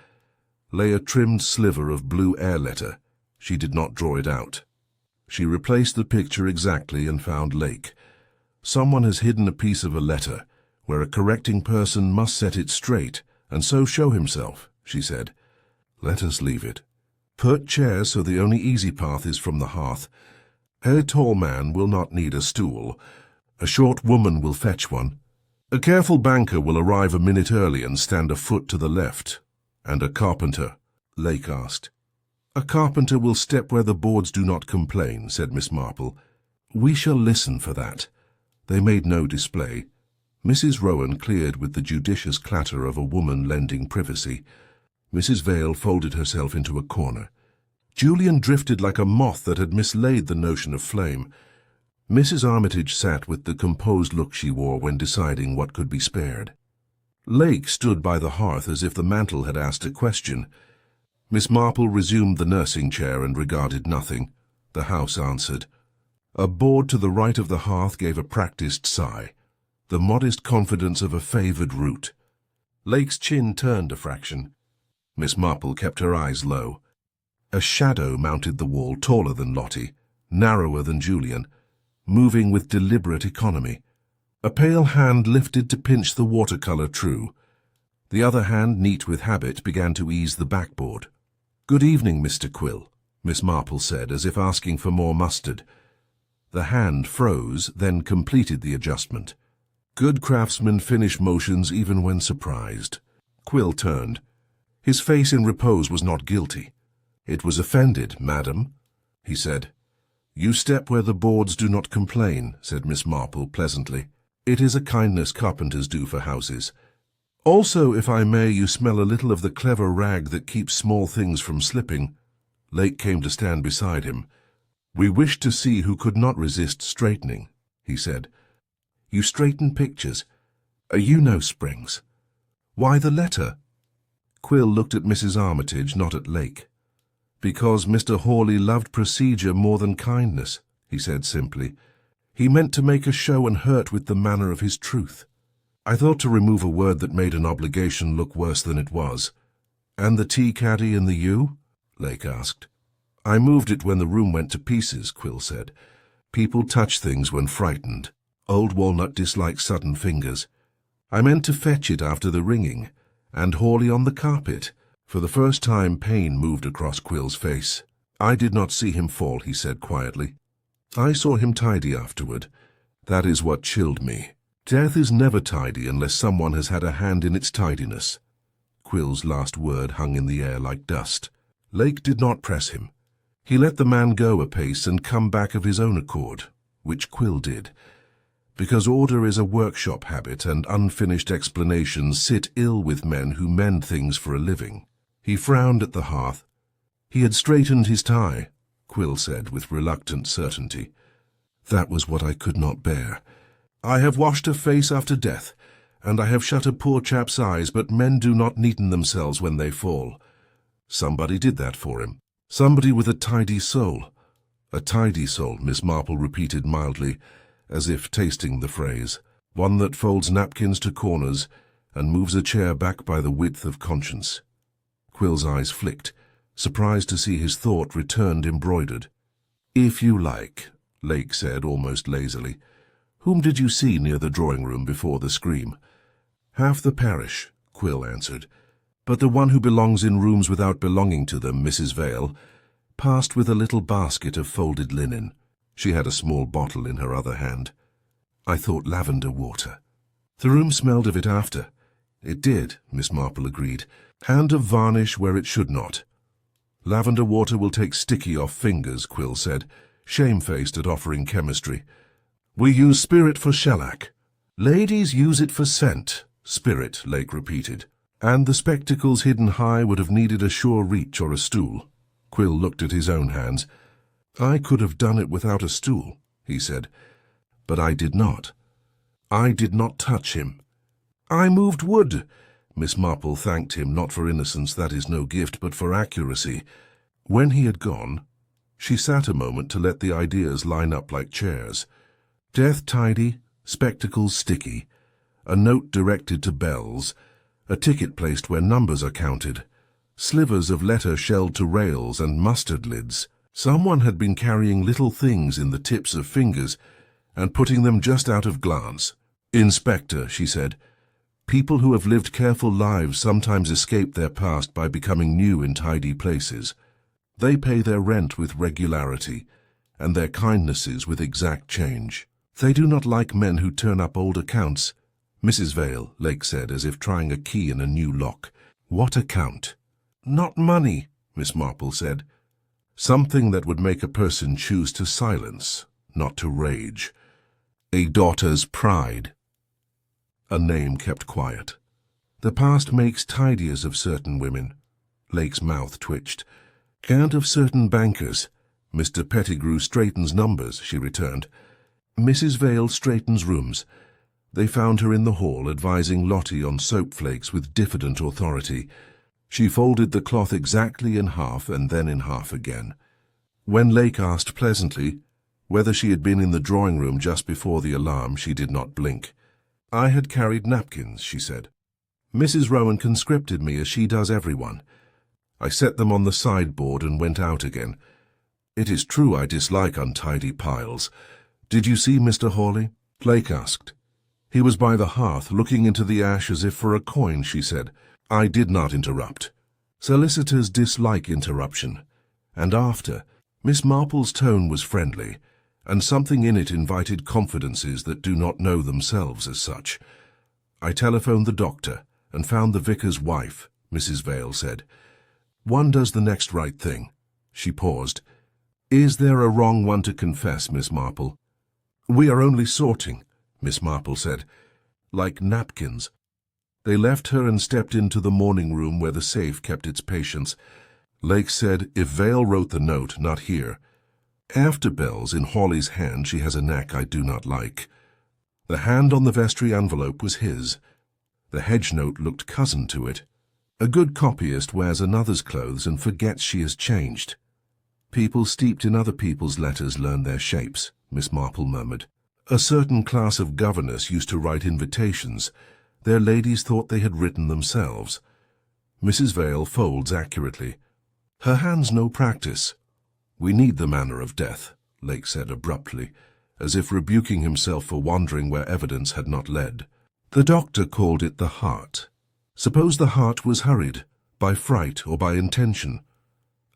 lay a trimmed sliver of blue air letter. She did not draw it out. She replaced the picture exactly and found Lake. Someone has hidden a piece of a letter, where a correcting person must set it straight, and so show himself, she said. "Let us leave it. Put chairs so the only easy path is from the hearth. A tall man will not need a stool. A short woman will fetch one. A careful banker will arrive a minute early and stand a foot to the left. And a carpenter?" Lake asked. "A carpenter will step where the boards do not complain," said Miss Marple. "We shall listen for that." They made no display. Mrs. Rowan cleared with the judicious clatter of a woman lending privacy. Mrs. Vale folded herself into a corner. Julian drifted like a moth that had mislaid the notion of flame. Mrs. Armitage sat with the composed look she wore when deciding what could be spared. Lake stood by the hearth as if the mantel had asked a question. Miss Marple resumed the nursing chair and regarded nothing. The house answered. A board to the right of the hearth gave a practiced sigh, the modest confidence of a favoured root. Lake's chin turned a fraction. Miss Marple kept her eyes low. A shadow mounted the wall, taller than Lottie, narrower than Julian, moving with deliberate economy. A pale hand lifted to pinch the watercolour true. The other hand, neat with habit, began to ease the backboard. "Good evening, Mr. Quill," Miss Marple said, as if asking for more mustard. The hand froze, then completed the adjustment. Good craftsmen finish motions even when surprised. Quill turned. His face in repose was not guilty. "It was offended, madam," he said. "You step where the boards do not complain," said Miss Marple pleasantly. "It is a kindness carpenters do for houses. Also, if I may, you smell a little of the clever rag that keeps small things from slipping." Lake came to stand beside him. "We wished to see who could not resist straightening," he said. "You straighten pictures. You know Springs. Why the letter?" Quill looked at Mrs. Armitage, not at Lake. "Because Mr. Hawley loved procedure more than kindness," he said simply. "He meant to make a show and hurt with the manner of his truth. I thought to remove a word that made an obligation look worse than it was." "And the tea caddy and the U?" Lake asked. "I moved it when the room went to pieces," Quill said. "People touch things when frightened. Old Walnut dislikes sudden fingers. I meant to fetch it after the ringing, and Hawley on the carpet." For the first time pain moved across Quill's face. "I did not see him fall," he said quietly. "I saw him tidy afterward. That is what chilled me. Death is never tidy unless someone has had a hand in its tidiness." Quill's last word hung in the air like dust. Lake did not press him. He let the man go a pace and come back of his own accord, which Quill did, because order is a workshop habit and unfinished explanations sit ill with men who mend things for a living. He frowned at the hearth. He had straightened his tie, Quill said with reluctant certainty. "That was what I could not bear. I have washed a face after death, and I have shut a poor chap's eyes, but men do not neaten themselves when they fall. Somebody did that for him. Somebody with a tidy soul." "A tidy soul," Miss Marple repeated mildly, as if tasting the phrase. "One that folds napkins to corners and moves a chair back by the width of conscience." Quill's eyes flicked, surprised to see his thought returned embroidered. "If you like," Lake said almost lazily. "Whom did you see near the drawing-room before the scream?" "Half the parish," Quill answered. "But the one who belongs in rooms without belonging to them, Mrs. Vale, passed with a little basket of folded linen. She had a small bottle in her other hand. I thought lavender water. The room smelled of it after." "It did," Miss Marple agreed. "And of varnish where it should not." "Lavender water will take sticky off fingers," Quill said, shamefaced at offering chemistry. "We use spirit for shellac." "Ladies use it for scent," "Spirit," Lake repeated. "And the spectacles hidden high would have needed a sure reach or a stool." Quill looked at his own hands. "I could have done it without a stool," he said. "But I did not. I did not touch him." "I moved wood." Miss Marple thanked him, not for innocence, that is no gift, but for accuracy. When he had gone, she sat a moment to let the ideas line up like chairs. Death tidy, spectacles sticky, a note directed to bells, a ticket placed where numbers are counted, slivers of letter shelled to rails and mustard lids. Someone had been carrying little things in the tips of fingers and putting them just out of glance. "Inspector," she said, "people who have lived careful lives sometimes escape their past by becoming new in tidy places. They pay their rent with regularity, and their kindnesses with exact change. They do not like men who turn up old accounts." "Mrs. Vale," Lake said, as if trying a key in a new lock. "What account?" "Not money," Miss Marple said. "Something that would make a person choose to silence, not to rage. A daughter's pride." A name kept quiet. "The past makes tidiers of certain women." Lake's mouth twitched. "And of certain bankers. Mr. Pettigrew straightens numbers," she returned. Mrs. Vale straightens rooms. They found her in the hall advising Lottie on soap flakes with diffident authority. She folded the cloth exactly in half and then in half again. When Lake asked pleasantly whether she had been in the drawing-room just before the alarm, she did not blink. "I had carried napkins," she said. "Mrs. Rowan conscripted me as she does everyone. I set them on the sideboard and went out again. It is true I dislike untidy piles. Did you see Mr. Hawley?" Lake asked. "He was by the hearth, looking into the ash as if for a coin," she said. I did not interrupt. Solicitors dislike interruption. And after, Miss Marple's tone was friendly, and something in it invited confidences that do not know themselves as such. "I telephoned the doctor and found the vicar's wife," Mrs. Vale said. "One does the next right thing." She paused. "Is there a wrong one to confess, Miss Marple?" "We are only sorting," Miss Marple said. "Like napkins." They left her and stepped into the morning room where the safe kept its patients. Lake said, "If Vale wrote the note, not here. After Bells, in Hawley's hand, she has a knack I do not like." The hand on the vestry envelope was his. The hedge note looked cousin to it. A good copyist wears another's clothes and forgets she has changed. "People steeped in other people's letters learn their shapes," Miss Marple murmured. "A certain class of governess used to write invitations. Their ladies thought they had written themselves." Mrs. Vale folds accurately. "Her hand's no practice." "We need the manner of death," Lake said abruptly, as if rebuking himself for wandering where evidence had not led. "The doctor called it the heart. Suppose the heart was hurried, by fright or by intention."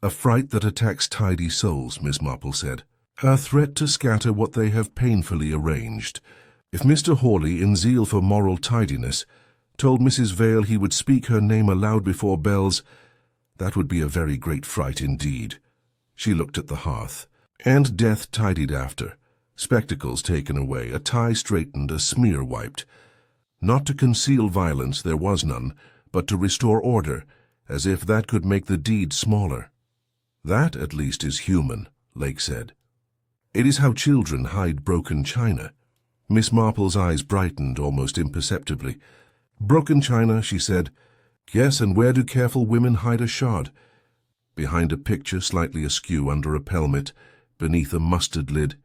"A fright that attacks tidy souls," Miss Marple said. "A threat to scatter what they have painfully arranged. If Mr. Hawley, in zeal for moral tidiness, told Mrs. Vale he would speak her name aloud before Bells, that would be a very great fright indeed." She looked at the hearth. And death tidied after. Spectacles taken away, a tie straightened, a smear wiped. Not to conceal violence, there was none, but to restore order, as if that could make the deed smaller. "That, at least, is human," Lake said. "It is how children hide broken china." Miss Marple's eyes brightened almost imperceptibly. "Broken china," she said. "Yes, and where do careful women hide a shard? Behind a picture slightly askew under a pelmet, beneath a mustard lid.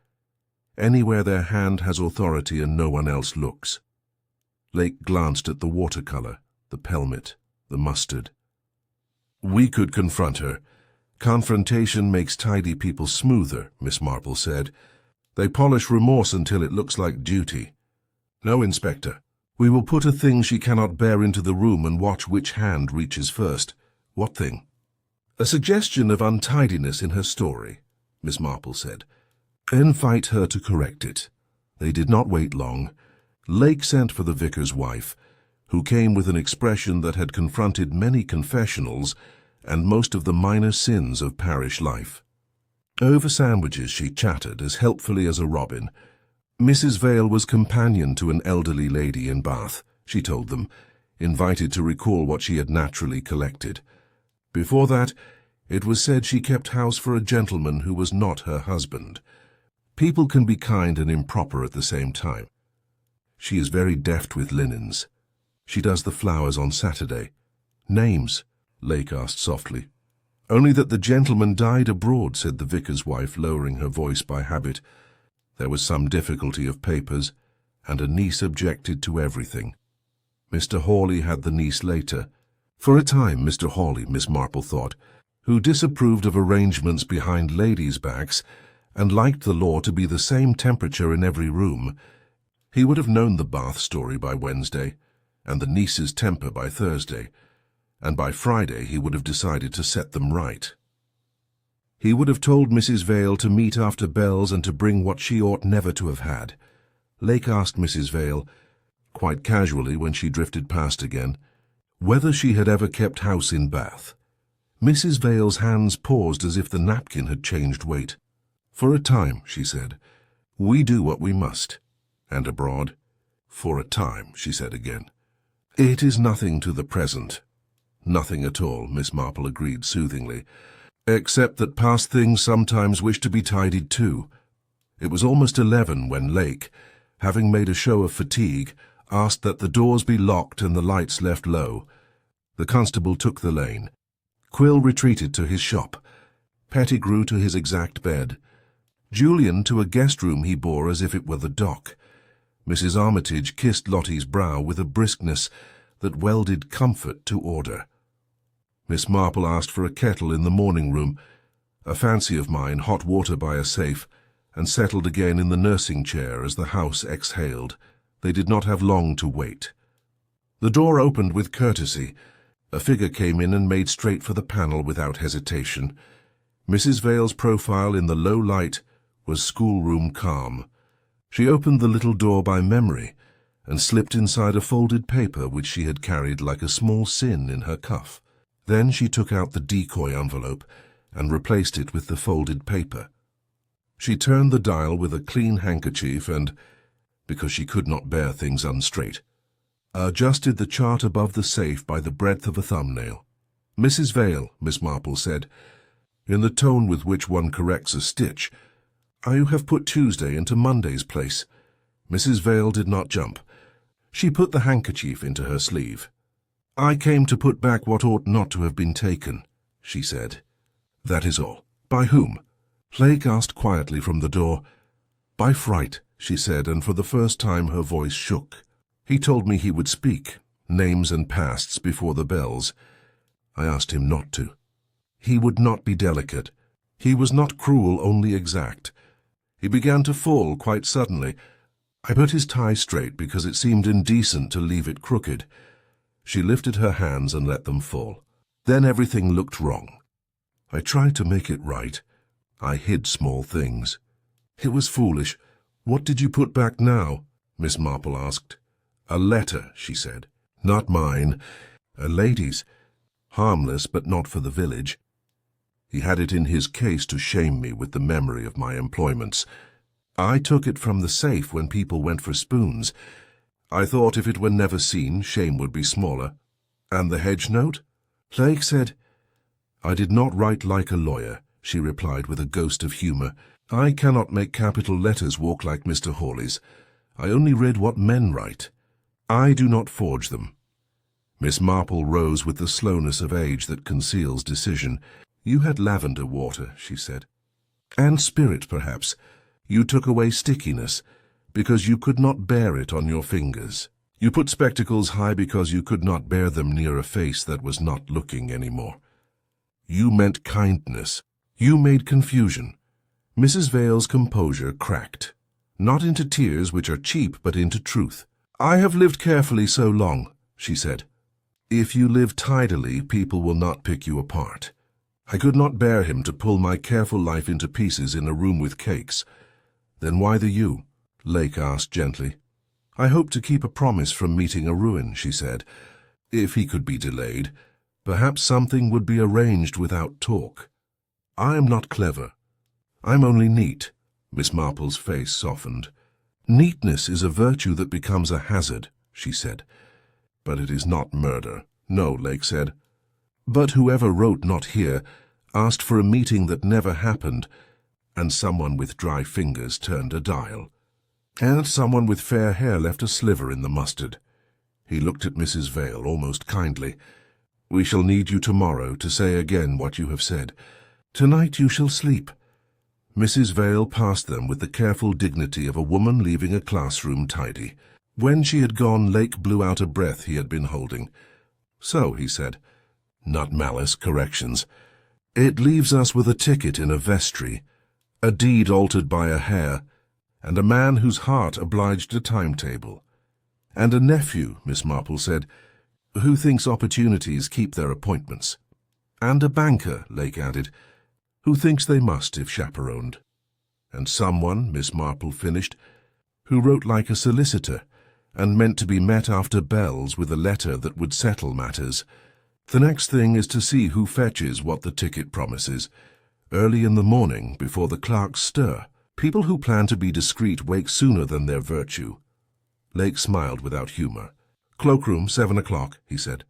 Anywhere their hand has authority and no one else looks." Lake glanced at the watercolor, the pelmet, the mustard. "We could confront her. Confrontation makes tidy people smoother," Miss Marple said. "They polish remorse until it looks like duty. No, Inspector. We will put a thing she cannot bear into the room and watch which hand reaches first." "What thing?" "A suggestion of untidiness in her story," Miss Marple said. "Invite her to correct it." They did not wait long. Lake sent for the vicar's wife, who came with an expression that had confronted many confessionals and most of the minor sins of parish life. Over sandwiches she chattered as helpfully as a robin. Mrs. Vale was companion to an elderly lady in Bath, she told them, invited to recall what she had naturally collected. Before that, it was said she kept house for a gentleman who was not her husband. People can be kind and improper at the same time. She is very deft with linens. She does the flowers on Saturday. "Names?" Lake asked softly. "Only that the gentleman died abroad," said the vicar's wife, lowering her voice by habit. There was some difficulty of papers, and a niece objected to everything. Mr. Hawley had the niece later. For a time, Mr. Hawley, Miss Marple thought, who disapproved of arrangements behind ladies' backs and liked the law to be the same temperature in every room. He would have known the Bath story by Wednesday, and the niece's temper by Thursday, and by Friday he would have decided to set them right. He would have told Mrs. Vale to meet after Bells and to bring what she ought never to have had. Lake asked Mrs. Vale, quite casually when she drifted past again, whether she had ever kept house in Bath. Mrs. Vale's hands paused as if the napkin had changed weight. "For a time," she said. "We do what we must." "And abroad?" "For a time," she said again. "It is nothing to the present." "Nothing at all," Miss Marple agreed soothingly, "except that past things sometimes wish to be tidied too." It was almost 11 when Lake, having made a show of fatigue, asked that the doors be locked and the lights left low. The constable took the lane. Quill retreated to his shop. Pettigrew to his exact bed. Julian to a guest room he bore as if it were the dock. Mrs. Armitage kissed Lottie's brow with a briskness that welded comfort to order. Miss Marple asked for a kettle in the morning room, a fancy of mine, hot water by a safe, and settled again in the nursing chair as the house exhaled. They did not have long to wait. The door opened with courtesy. A figure came in and made straight for the panel without hesitation. Mrs. Vale's profile in the low light was schoolroom calm. She opened the little door by memory and slipped inside a folded paper which she had carried like a small sin in her cuff. Then she took out the decoy envelope and replaced it with the folded paper. She turned the dial with a clean handkerchief and, because she could not bear things unstraight, adjusted the chart above the safe by the breadth of a thumbnail. "Mrs. Vale," Miss Marple said, in the tone with which one corrects a stitch, "I have put Tuesday into Monday's place." Mrs. Vale did not jump. She put the handkerchief into her sleeve. "I came to put back what ought not to have been taken," she said. "That is all." "By whom?" Lake asked quietly from the door. "By Fright," she said, and for the first time her voice shook. "He told me he would speak, names and pasts, before the bells. I asked him not to. He would not be delicate. He was not cruel, only exact. He began to fall quite suddenly. I put his tie straight because it seemed indecent to leave it crooked." She lifted her hands and let them fall. "Then everything looked wrong. I tried to make it right. I hid small things. It was foolish. What did you put back now?" Miss Marple asked. "A letter," she said. "Not mine. A lady's. Harmless, but not for the village. He had it in his case to shame me with the memory of my employments. I took it from the safe when people went for spoons. I thought if it were never seen, shame would be smaller." "And the hedge note?" Lake said. "I did not write like a lawyer," she replied with a ghost of humour. "I cannot make capital letters walk like Mr. Hawley's. I only read what men write. I do not forge them." Miss Marple rose with the slowness of age that conceals decision. "You had lavender water," she said. "And spirit, perhaps. You took away stickiness, because you could not bear it on your fingers. You put spectacles high because you could not bear them near a face that was not looking any more. You meant kindness. You made confusion." Mrs. Vale's composure cracked, not into tears, which are cheap, but into truth. "I have lived carefully so long," she said. "If you live tidily, people will not pick you apart. I could not bear him to pull my careful life into pieces in a room with cakes." "Then why the you?" Lake asked gently. "I hope to keep a promise from meeting a ruin," she said. "If he could be delayed, perhaps something would be arranged without talk. I am not clever. I'm only neat." Miss Marple's face softened. "Neatness is a virtue that becomes a hazard," she said. "But it is not murder." "No," Lake said. "But whoever wrote 'not here' asked for a meeting that never happened, and someone with dry fingers turned a dial. And someone with fair hair left a sliver in the mustard." He looked at Mrs. Vale almost kindly. "We shall need you tomorrow to say again what you have said. Tonight you shall sleep." Mrs. Vale passed them with the careful dignity of a woman leaving a classroom tidy. When she had gone, Lake blew out a breath he had been holding. "So," he said, "not malice, corrections. It leaves us with a ticket in a vestry, a deed altered by a hair, and a man whose heart obliged a timetable. And a nephew," Miss Marple said, "who thinks opportunities keep their appointments. And a banker," Lake added, "who thinks they must if chaperoned. And someone," Miss Marple finished, "who wrote like a solicitor, and meant to be met after bells with a letter that would settle matters. The next thing is to see who fetches what the ticket promises, early in the morning, before the clerks stir. People who plan to be discreet wake sooner than their virtue." Lake smiled without humour. "Cloakroom, 7 o'clock," he said.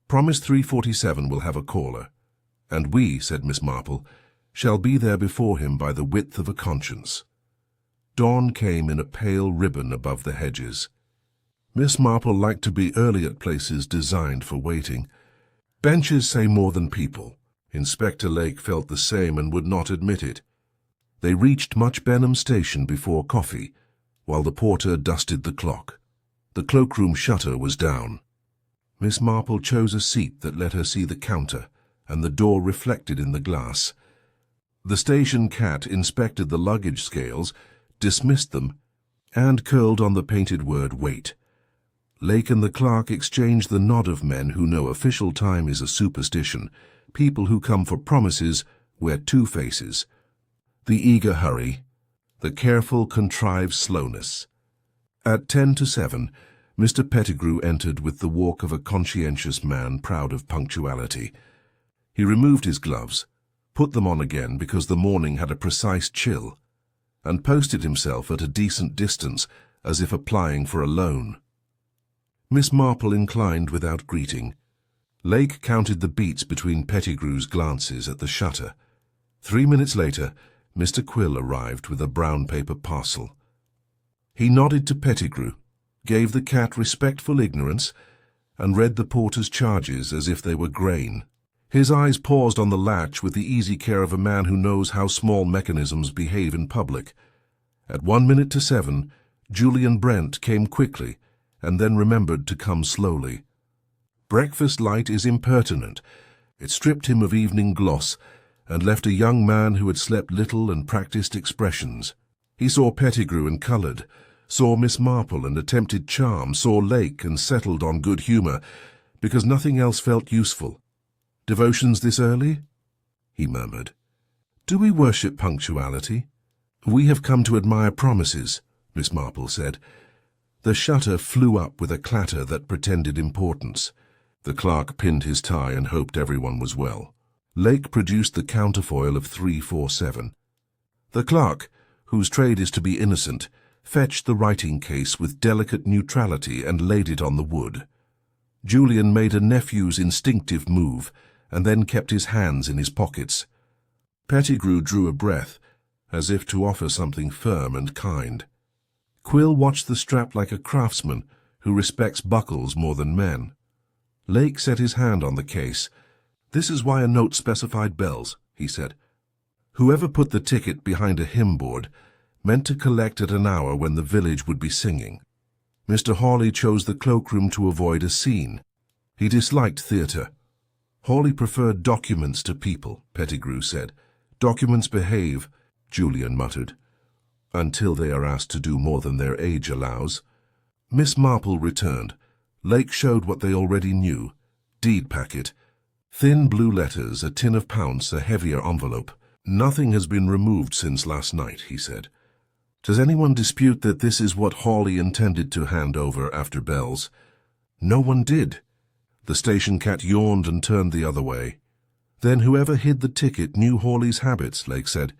"Promise 3:47 will have a caller. And we," said Miss Marple, "shall be there before him by the width of a conscience." Dawn came in a pale ribbon above the hedges. Miss Marple liked to be early at places designed for waiting. Benches say more than people. Inspector Lake felt the same and would not admit it. They reached Much Benham Station before coffee, while the porter dusted the clock. The cloakroom shutter was down. Miss Marple chose a seat that let her see the counter and the door reflected in the glass. The station cat inspected the luggage scales, dismissed them, and curled on the painted word "wait." Lake and the clerk exchanged the nod of men who know official time is a superstition. People who come for promises wear two faces. The eager hurry, the careful, contrived slowness. At 10 to 7, Mr. Pettigrew entered with the walk of a conscientious man proud of punctuality. He removed his gloves, put them on again because the morning had a precise chill, and posted himself at a decent distance as if applying for a loan. Miss Marple inclined without greeting. Lake counted the beats between Pettigrew's glances at the shutter. 3 minutes later, Mr. Quill arrived with a brown paper parcel. He nodded to Pettigrew, gave the cat respectful ignorance, and read the porter's charges as if they were grain. His eyes paused on the latch with the easy care of a man who knows how small mechanisms behave in public. At 1 minute to 7, Julian Brent came quickly, and then remembered to come slowly. Breakfast light is impertinent. It stripped him of evening gloss, and left a young man who had slept little and practiced expressions. He saw Pettigrew and coloured, saw Miss Marple and attempted charm, saw Lake and settled on good humour, because nothing else felt useful. "Devotions this early?" he murmured. "Do we worship punctuality?" "We have come to admire promises," Miss Marple said. The shutter flew up with a clatter that pretended importance. The clerk pinned his tie and hoped everyone was well. Lake produced the counterfoil of 347. The clerk, whose trade is to be innocent, fetched the writing case with delicate neutrality and laid it on the wood. Julian made a nephew's instinctive move, and then kept his hands in his pockets. Pettigrew drew a breath, as if to offer something firm and kind. Quill watched the strap like a craftsman who respects buckles more than men. Lake set his hand on the case. "This is why a note specified bells," he said. Whoever put the ticket behind a hymn board meant to collect at an hour when the village would be singing. Mr. Hawley chose the cloakroom to avoid a scene. He disliked theatre. Hawley preferred documents to people, Pettigrew said. "Documents behave," Julian muttered, "until they are asked to do more than their age allows." Miss Marple returned. Lake showed what they already knew. Deed packet. Thin blue letters, a tin of pounce, a heavier envelope. "Nothing has been removed since last night," he said. "Does anyone dispute that this is what Hawley intended to hand over after bells?" No one did. The station cat yawned and turned the other way. "Then whoever hid the ticket knew Hawley's habits," Lake said.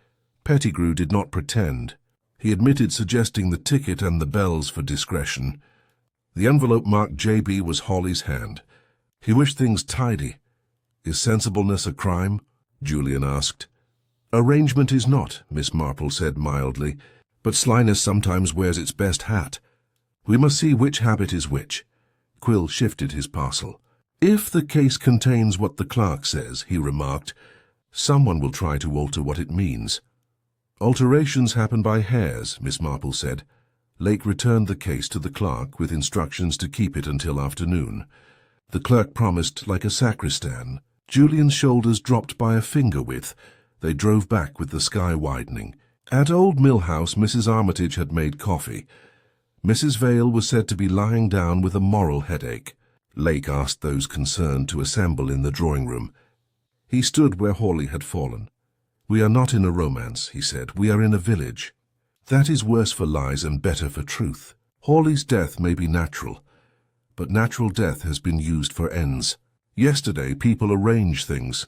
Pettigrew did not pretend. He admitted suggesting the ticket and the bells for discretion. The envelope marked JB was Hawley's hand. He wished things tidy. "Is sensibleness a crime?" Julian asked. "Arrangement is not," Miss Marple said mildly, "but slyness sometimes wears its best hat. We must see which habit is which." Quill shifted his parcel. "If the case contains what the clerk says," he remarked, "someone will try to alter what it means." "Alterations happen by hairs," Miss Marple said. Lake returned the case to the clerk with instructions to keep it until afternoon. The clerk promised like a sacristan. Julian's shoulders dropped by a finger width. They drove back with the sky widening. At Old Mill House, Mrs. Armitage had made coffee. Mrs. Vale was said to be lying down with a moral headache. Lake asked those concerned to assemble in the drawing-room. He stood where Hawley had fallen. "We are not in a romance," he said. "We are in a village. That is worse for lies and better for truth. Hawley's death may be natural, but natural death has been used for ends. Yesterday people arranged things.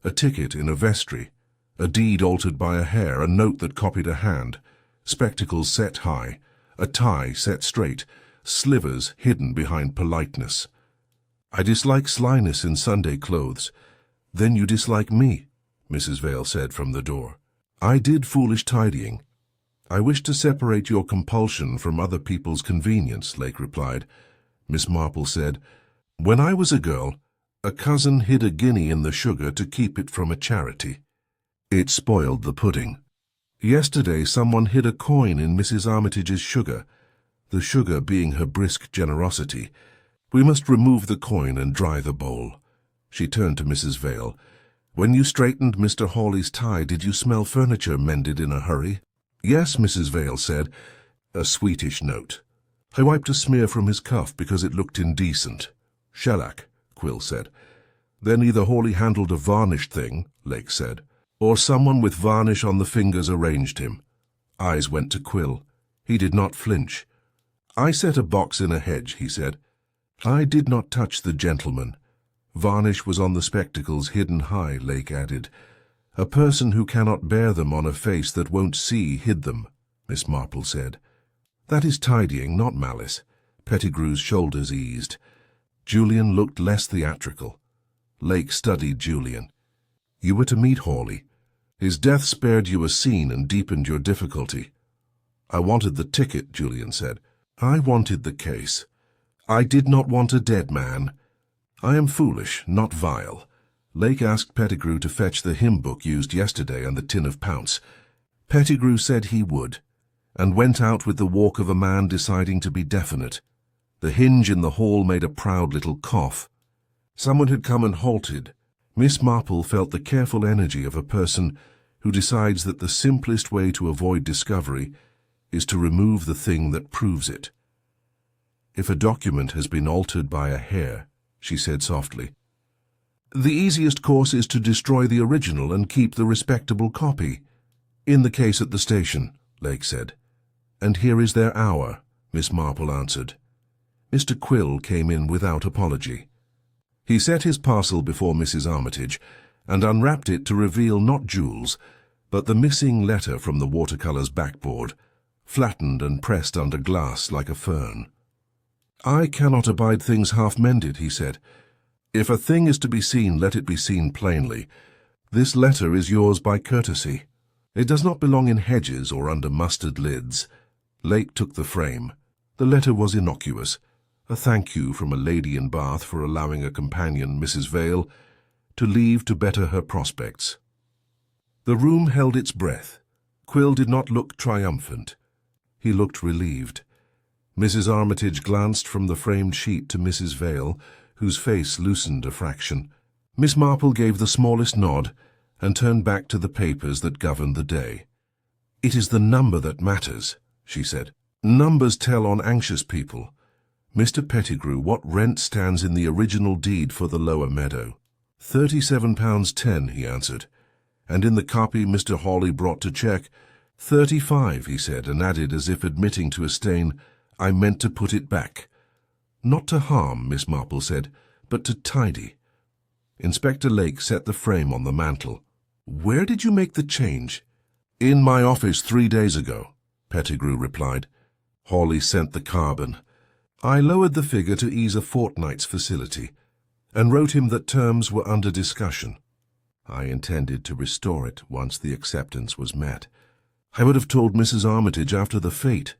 A ticket in a vestry, a deed altered by a hair, a note that copied a hand, spectacles set high, a tie set straight, slivers hidden behind politeness. I dislike slyness in Sunday clothes. Then you dislike me," Mrs. Vale said from the door. "I did foolish tidying." I wish to separate your compulsion from other people's convenience, Lake replied. Miss Marple said, When I was a girl, a cousin hid a guinea in the sugar to keep it from a charity. It spoiled the pudding. Yesterday someone hid a coin in Mrs. Armitage's sugar, the sugar being her brisk generosity. We must remove the coin and dry the bowl. She turned to Mrs. Vale. When you straightened Mr. Hawley's tie, did you smell furniture mended in a hurry? Yes, Mrs. Vale said, a sweetish note. I wiped a smear from his cuff because it looked indecent. Shellac, Quill said. Then either Hawley handled a varnished thing, Lake said, or someone with varnish on the fingers arranged him. Eyes went to Quill. He did not flinch. I set a box in a hedge, he said. I did not touch the gentleman. Varnish was on the spectacles hidden high, Lake added. A person who cannot bear them on a face that won't see hid them, Miss Marple said. That is tidying, not malice. Pettigrew's shoulders eased. Julian looked less theatrical. Lake studied Julian. You were to meet Hawley. His death spared you a scene and deepened your difficulty. I wanted the ticket, Julian said. I wanted the case. I did not want a dead man. I am foolish, not vile. Lake asked Pettigrew to fetch the hymn book used yesterday and the tin of pounce. Pettigrew said he would, and went out with the walk of a man deciding to be definite. The hinge in the hall made a proud little cough. Someone had come and halted. Miss Marple felt the careful energy of a person who decides that the simplest way to avoid discovery is to remove the thing that proves it. If a document has been altered by a hair, she said softly, the easiest course is to destroy the original and keep the respectable copy. In the case at the station, Lake said. And here is their hour, Miss Marple answered. Mr. Quill came in without apology. He set his parcel before Mrs. Armitage and unwrapped it to reveal not jewels, but the missing letter from the watercolor's backboard, flattened and pressed under glass like a fern. I cannot abide things half-mended, he said. If a thing is to be seen, let it be seen plainly. This letter is yours by courtesy. It does not belong in hedges or under mustard lids. Lake took the frame. The letter was innocuous, a thank you from a lady in Bath for allowing a companion, Mrs. Vale, to leave to better her prospects. The room held its breath. Quill did not look triumphant. He looked relieved. Mrs. Armitage glanced from the framed sheet to Mrs. Vale, whose face loosened a fraction. Miss Marple gave the smallest nod and turned back to the papers that governed the day. It is the number that matters, she said. Numbers tell on anxious people. Mr. Pettigrew, what rent stands in the original deed for the lower meadow? £37.10, he answered. And in the copy Mr. Hawley brought to check, 35, he said, and added as if admitting to a stain, I meant to put it back. Not to harm, Miss Marple said, but to tidy. Inspector Lake set the frame on the mantel. Where did you make the change? In my office 3 days ago, Pettigrew replied. Hawley sent the carbon. I lowered the figure to ease a fortnight's facility, and wrote him that terms were under discussion. I intended to restore it once the acceptance was met. I would have told Mrs. Armitage after the fete.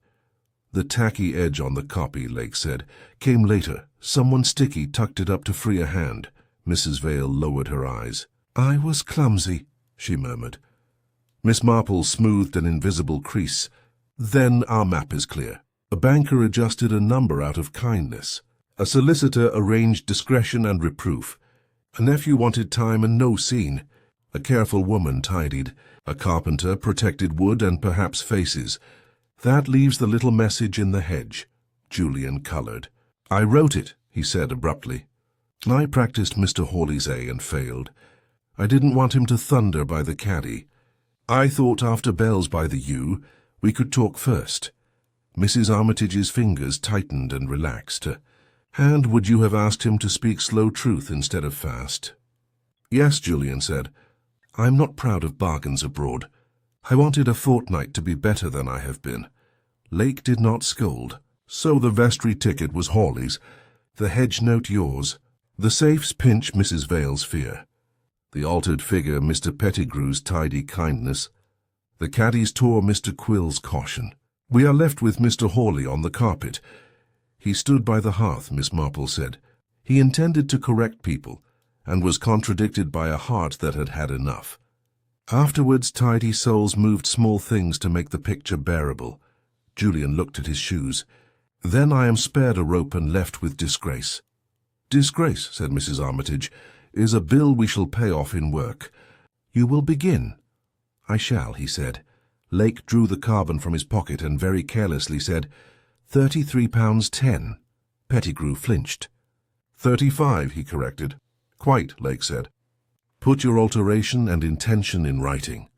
The tacky edge on the copy, Lake said, came later. Someone sticky tucked it up to free a hand. Mrs. Vale lowered her eyes. I was clumsy, she murmured. Miss Marple smoothed an invisible crease. Then our map is clear. A banker adjusted a number out of kindness. A solicitor arranged discretion and reproof. A nephew wanted time and no scene. A careful woman tidied. A carpenter protected wood and perhaps faces. That leaves the little message in the hedge. Julian colored. I wrote it, he said abruptly. I practiced Mr. Hawley's A and failed. I didn't want him to thunder by the Caddy. I thought after bells by the U, we could talk first. Mrs. Armitage's fingers tightened and relaxed. And would you have asked him to speak slow truth instead of fast? Yes, Julian said. I'm not proud of bargains abroad. I wanted a fortnight to be better than I have been. Lake did not scold. So the vestry ticket was Hawley's, the hedge note yours. The safe's pinch Mrs. Vale's fear. The altered figure Mr. Pettigrew's tidy kindness. The caddies tore Mr. Quill's caution. "We are left with Mr. Hawley on the carpet." "He stood by the hearth," Miss Marple said. "He intended to correct people, and was contradicted by a heart that had had enough." Afterwards, tidy souls moved small things to make the picture bearable. Julian looked at his shoes. "Then I am spared a rope and left with disgrace." "Disgrace," said Mrs. Armitage, "is a bill we shall pay off in work. You will begin." "I shall," he said. Lake drew the carbon from his pocket and very carelessly said, £33.10. Pettigrew flinched. "35, he corrected. "Quite," Lake said. "Put your alteration and intention in writing."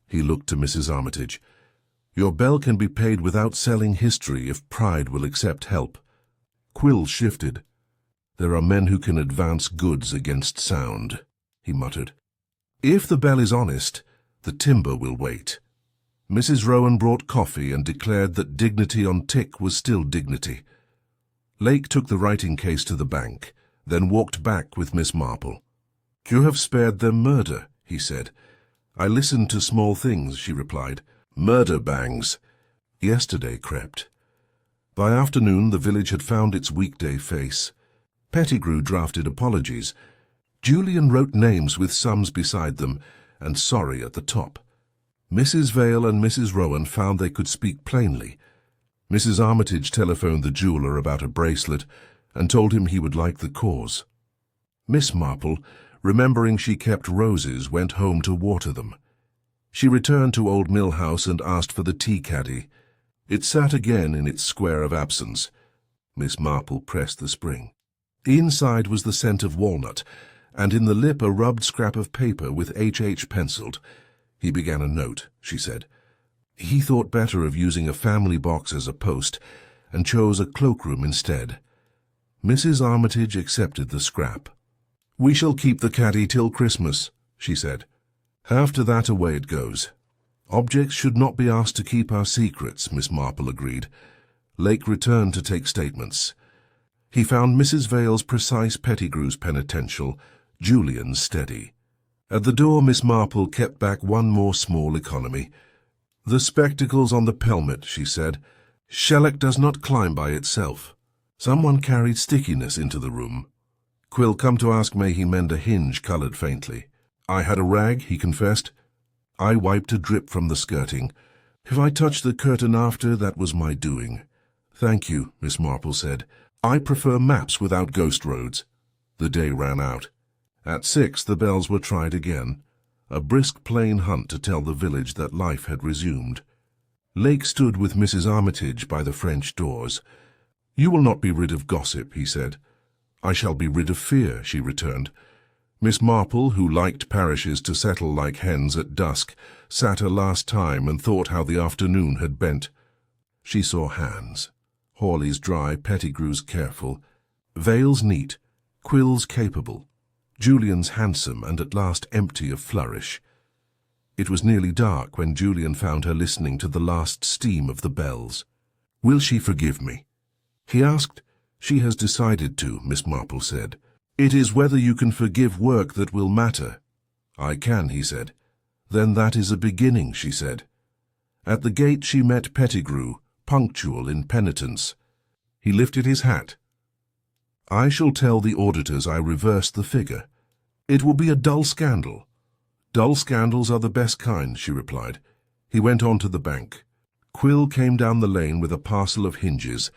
He looked to Mrs. Armitage. "Your bell can be paid without selling history if pride will accept help." Quill shifted. "There are men who can advance goods against sound," he muttered. "If the bell is honest, the timber will wait." Mrs. Rowan brought coffee and declared that dignity on tick was still dignity. Lake took the writing case to the bank, then walked back with Miss Marple. "You have spared them murder," he said. "I listened to small things," she replied. "Murder bangs." Yesterday crept. By afternoon the village had found its weekday face. Pettigrew drafted apologies. Julian wrote names with sums beside them, and sorry at the top. Mrs. Vale and Mrs. Rowan found they could speak plainly. Mrs. Armitage telephoned the jeweller about a bracelet and told him he would like the cause. Miss Marple, remembering she kept roses, went home to water them. She returned to Old Mill House and asked for the tea caddy. It sat again in its square of absence. Miss Marple pressed the spring. Inside was the scent of walnut, and in the lip a rubbed scrap of paper with H.H. penciled. He began a note, she said. He thought better of using a family box as a post, and chose a cloakroom instead. Mrs. Armitage accepted the scrap. "We shall keep the caddy till Christmas," she said. "After that away it goes." "Objects should not be asked to keep our secrets," Miss Marple agreed. Lake returned to take statements. He found Mrs. Vale's precise, Pettigrew's penitential, Julian's steady. At the door Miss Marple kept back one more small economy. "The spectacles on the pelmet," she said. "Shellac does not climb by itself." Someone carried stickiness into the room. Quill, come to ask may he mend a hinge, coloured faintly. "I had a rag," he confessed. I wiped a drip from the skirting. "If I touched the curtain after, that was my doing." "Thank you," Miss Marple said. "I prefer maps without ghost roads." The day ran out. At 6 the bells were tried again, a brisk plain hunt to tell the village that life had resumed. Lake stood with Mrs. Armitage by the French doors. "You will not be rid of gossip," he said. "I shall be rid of fear," she returned. Miss Marple, who liked parishes to settle like hens at dusk, sat a last time and thought how the afternoon had bent. She saw hands. Hawley's dry, Pettigrew's careful, Vale's neat, Quill's capable, Julian's handsome and at last empty of flourish. It was nearly dark when Julian found her listening to the last steam of the bells. "Will she forgive me?" he asked. "She has decided to," Miss Marple said. "It is whether you can forgive work that will matter." "I can," he said. "Then that is a beginning," she said. At the gate she met Pettigrew, punctual in penitence. He lifted his hat. "I shall tell the auditors I reversed the figure. It will be a dull scandal." "Dull scandals are the best kind," she replied. He went on to the bank. Quill came down the lane with a parcel of hinges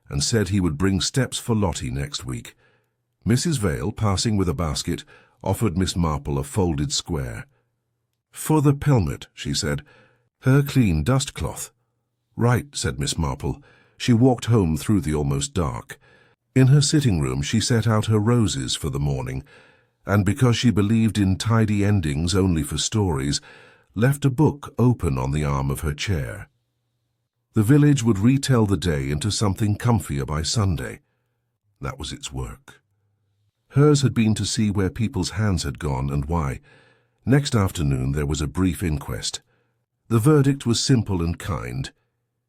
and said he would bring steps for Lottie next week. Mrs. Vale, passing with a basket, offered Miss Marple a folded square. "For the pelmet," she said. "Her clean dustcloth." "Right," said Miss Marple. She walked home through the almost dark. In her sitting-room she set out her roses for the morning, and because she believed in tidy endings only for stories, left a book open on the arm of her chair. The village would retell the day into something comfier by Sunday. That was its work. Hers had been to see where people's hands had gone and why. Next afternoon there was a brief inquest. The verdict was simple and kind.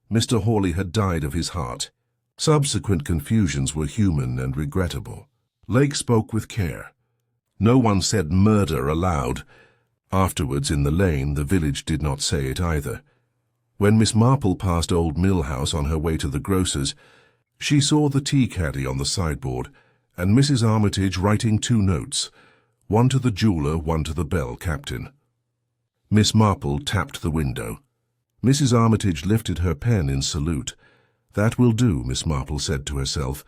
Mr. Hawley had died of his heart. Subsequent confusions were human and regrettable. Lake spoke with care. No one said murder aloud. Afterwards, in the lane, the village did not say it either. When Miss Marple passed Old Mill House on her way to the grocer's, she saw the tea caddy on the sideboard and Mrs. Armitage writing 2 notes, one to the jeweller, one to the bell captain. Miss Marple tapped the window. Mrs. Armitage lifted her pen in salute. "That will do," Miss Marple said to herself,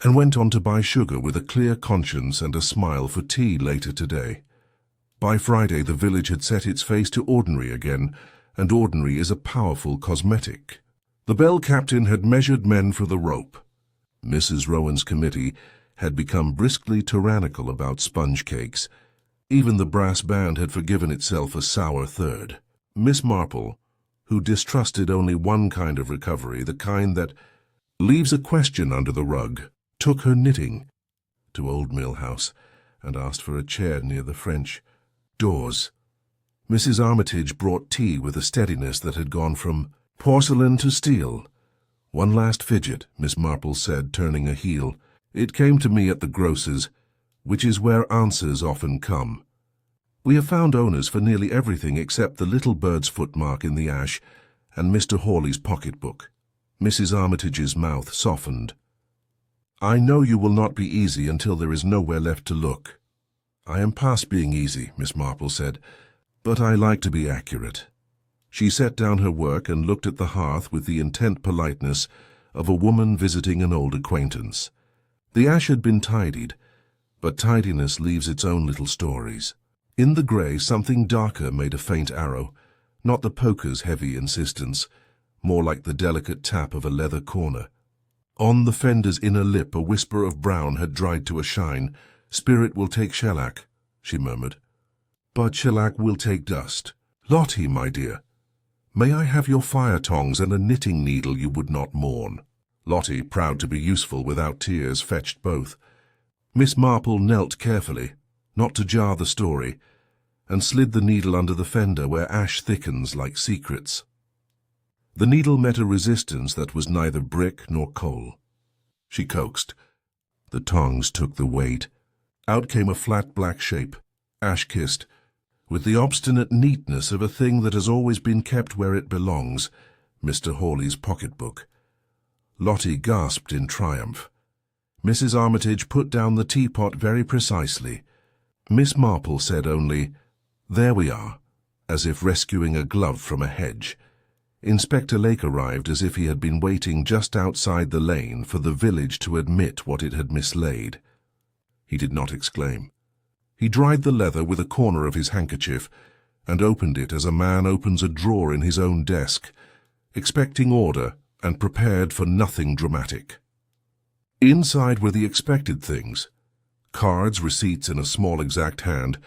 and went on to buy sugar with a clear conscience and a smile for tea later today. By Friday the village had set its face to ordinary again, and ordinary is a powerful cosmetic. The bell captain had measured men for the rope. Mrs. Rowan's committee had become briskly tyrannical about sponge cakes. Even the brass band had forgiven itself a sour third. Miss Marple, who distrusted only one kind of recovery, the kind that leaves a question under the rug, took her knitting to Old Mill House and asked for a chair near the French doors. Mrs. Armitage brought tea with a steadiness that had gone from porcelain to steel. "One last fidget," Miss Marple said, turning a heel. "It came to me at the grocer's, which is where answers often come. We have found owners for nearly everything except the little bird's footmark in the ash and Mr. Hawley's pocketbook." Mrs. Armitage's mouth softened. "I know you will not be easy until there is nowhere left to look." "I am past being easy," Miss Marple said, "but I like to be accurate." She set down her work and looked at the hearth with the intent politeness of a woman visiting an old acquaintance. The ash had been tidied, but tidiness leaves its own little stories. In the grey, something darker made a faint arrow, not the poker's heavy insistence, more like the delicate tap of a leather corner. On the fender's inner lip a whisper of brown had dried to a shine. "Spirit will take shellac," she murmured. "But shellac will take dust. Lottie, my dear, may I have your fire tongs and a knitting needle you would not mourn?" Lottie, proud to be useful without tears, fetched both. Miss Marple knelt carefully, not to jar the story, and slid the needle under the fender where ash thickens like secrets. The needle met a resistance that was neither brick nor coal. She coaxed. The tongs took the weight. Out came a flat black shape, ash-kissed, with the obstinate neatness of a thing that has always been kept where it belongs, Mr. Hawley's pocketbook. Lottie gasped in triumph. Mrs. Armitage put down the teapot very precisely. Miss Marple said only, "There we are," as if rescuing a glove from a hedge. Inspector Lake arrived as if he had been waiting just outside the lane for the village to admit what it had mislaid. He did not exclaim. He dried the leather with a corner of his handkerchief and opened it as a man opens a drawer in his own desk, expecting order and prepared for nothing dramatic. Inside were the expected things: cards, receipts in a small exact hand,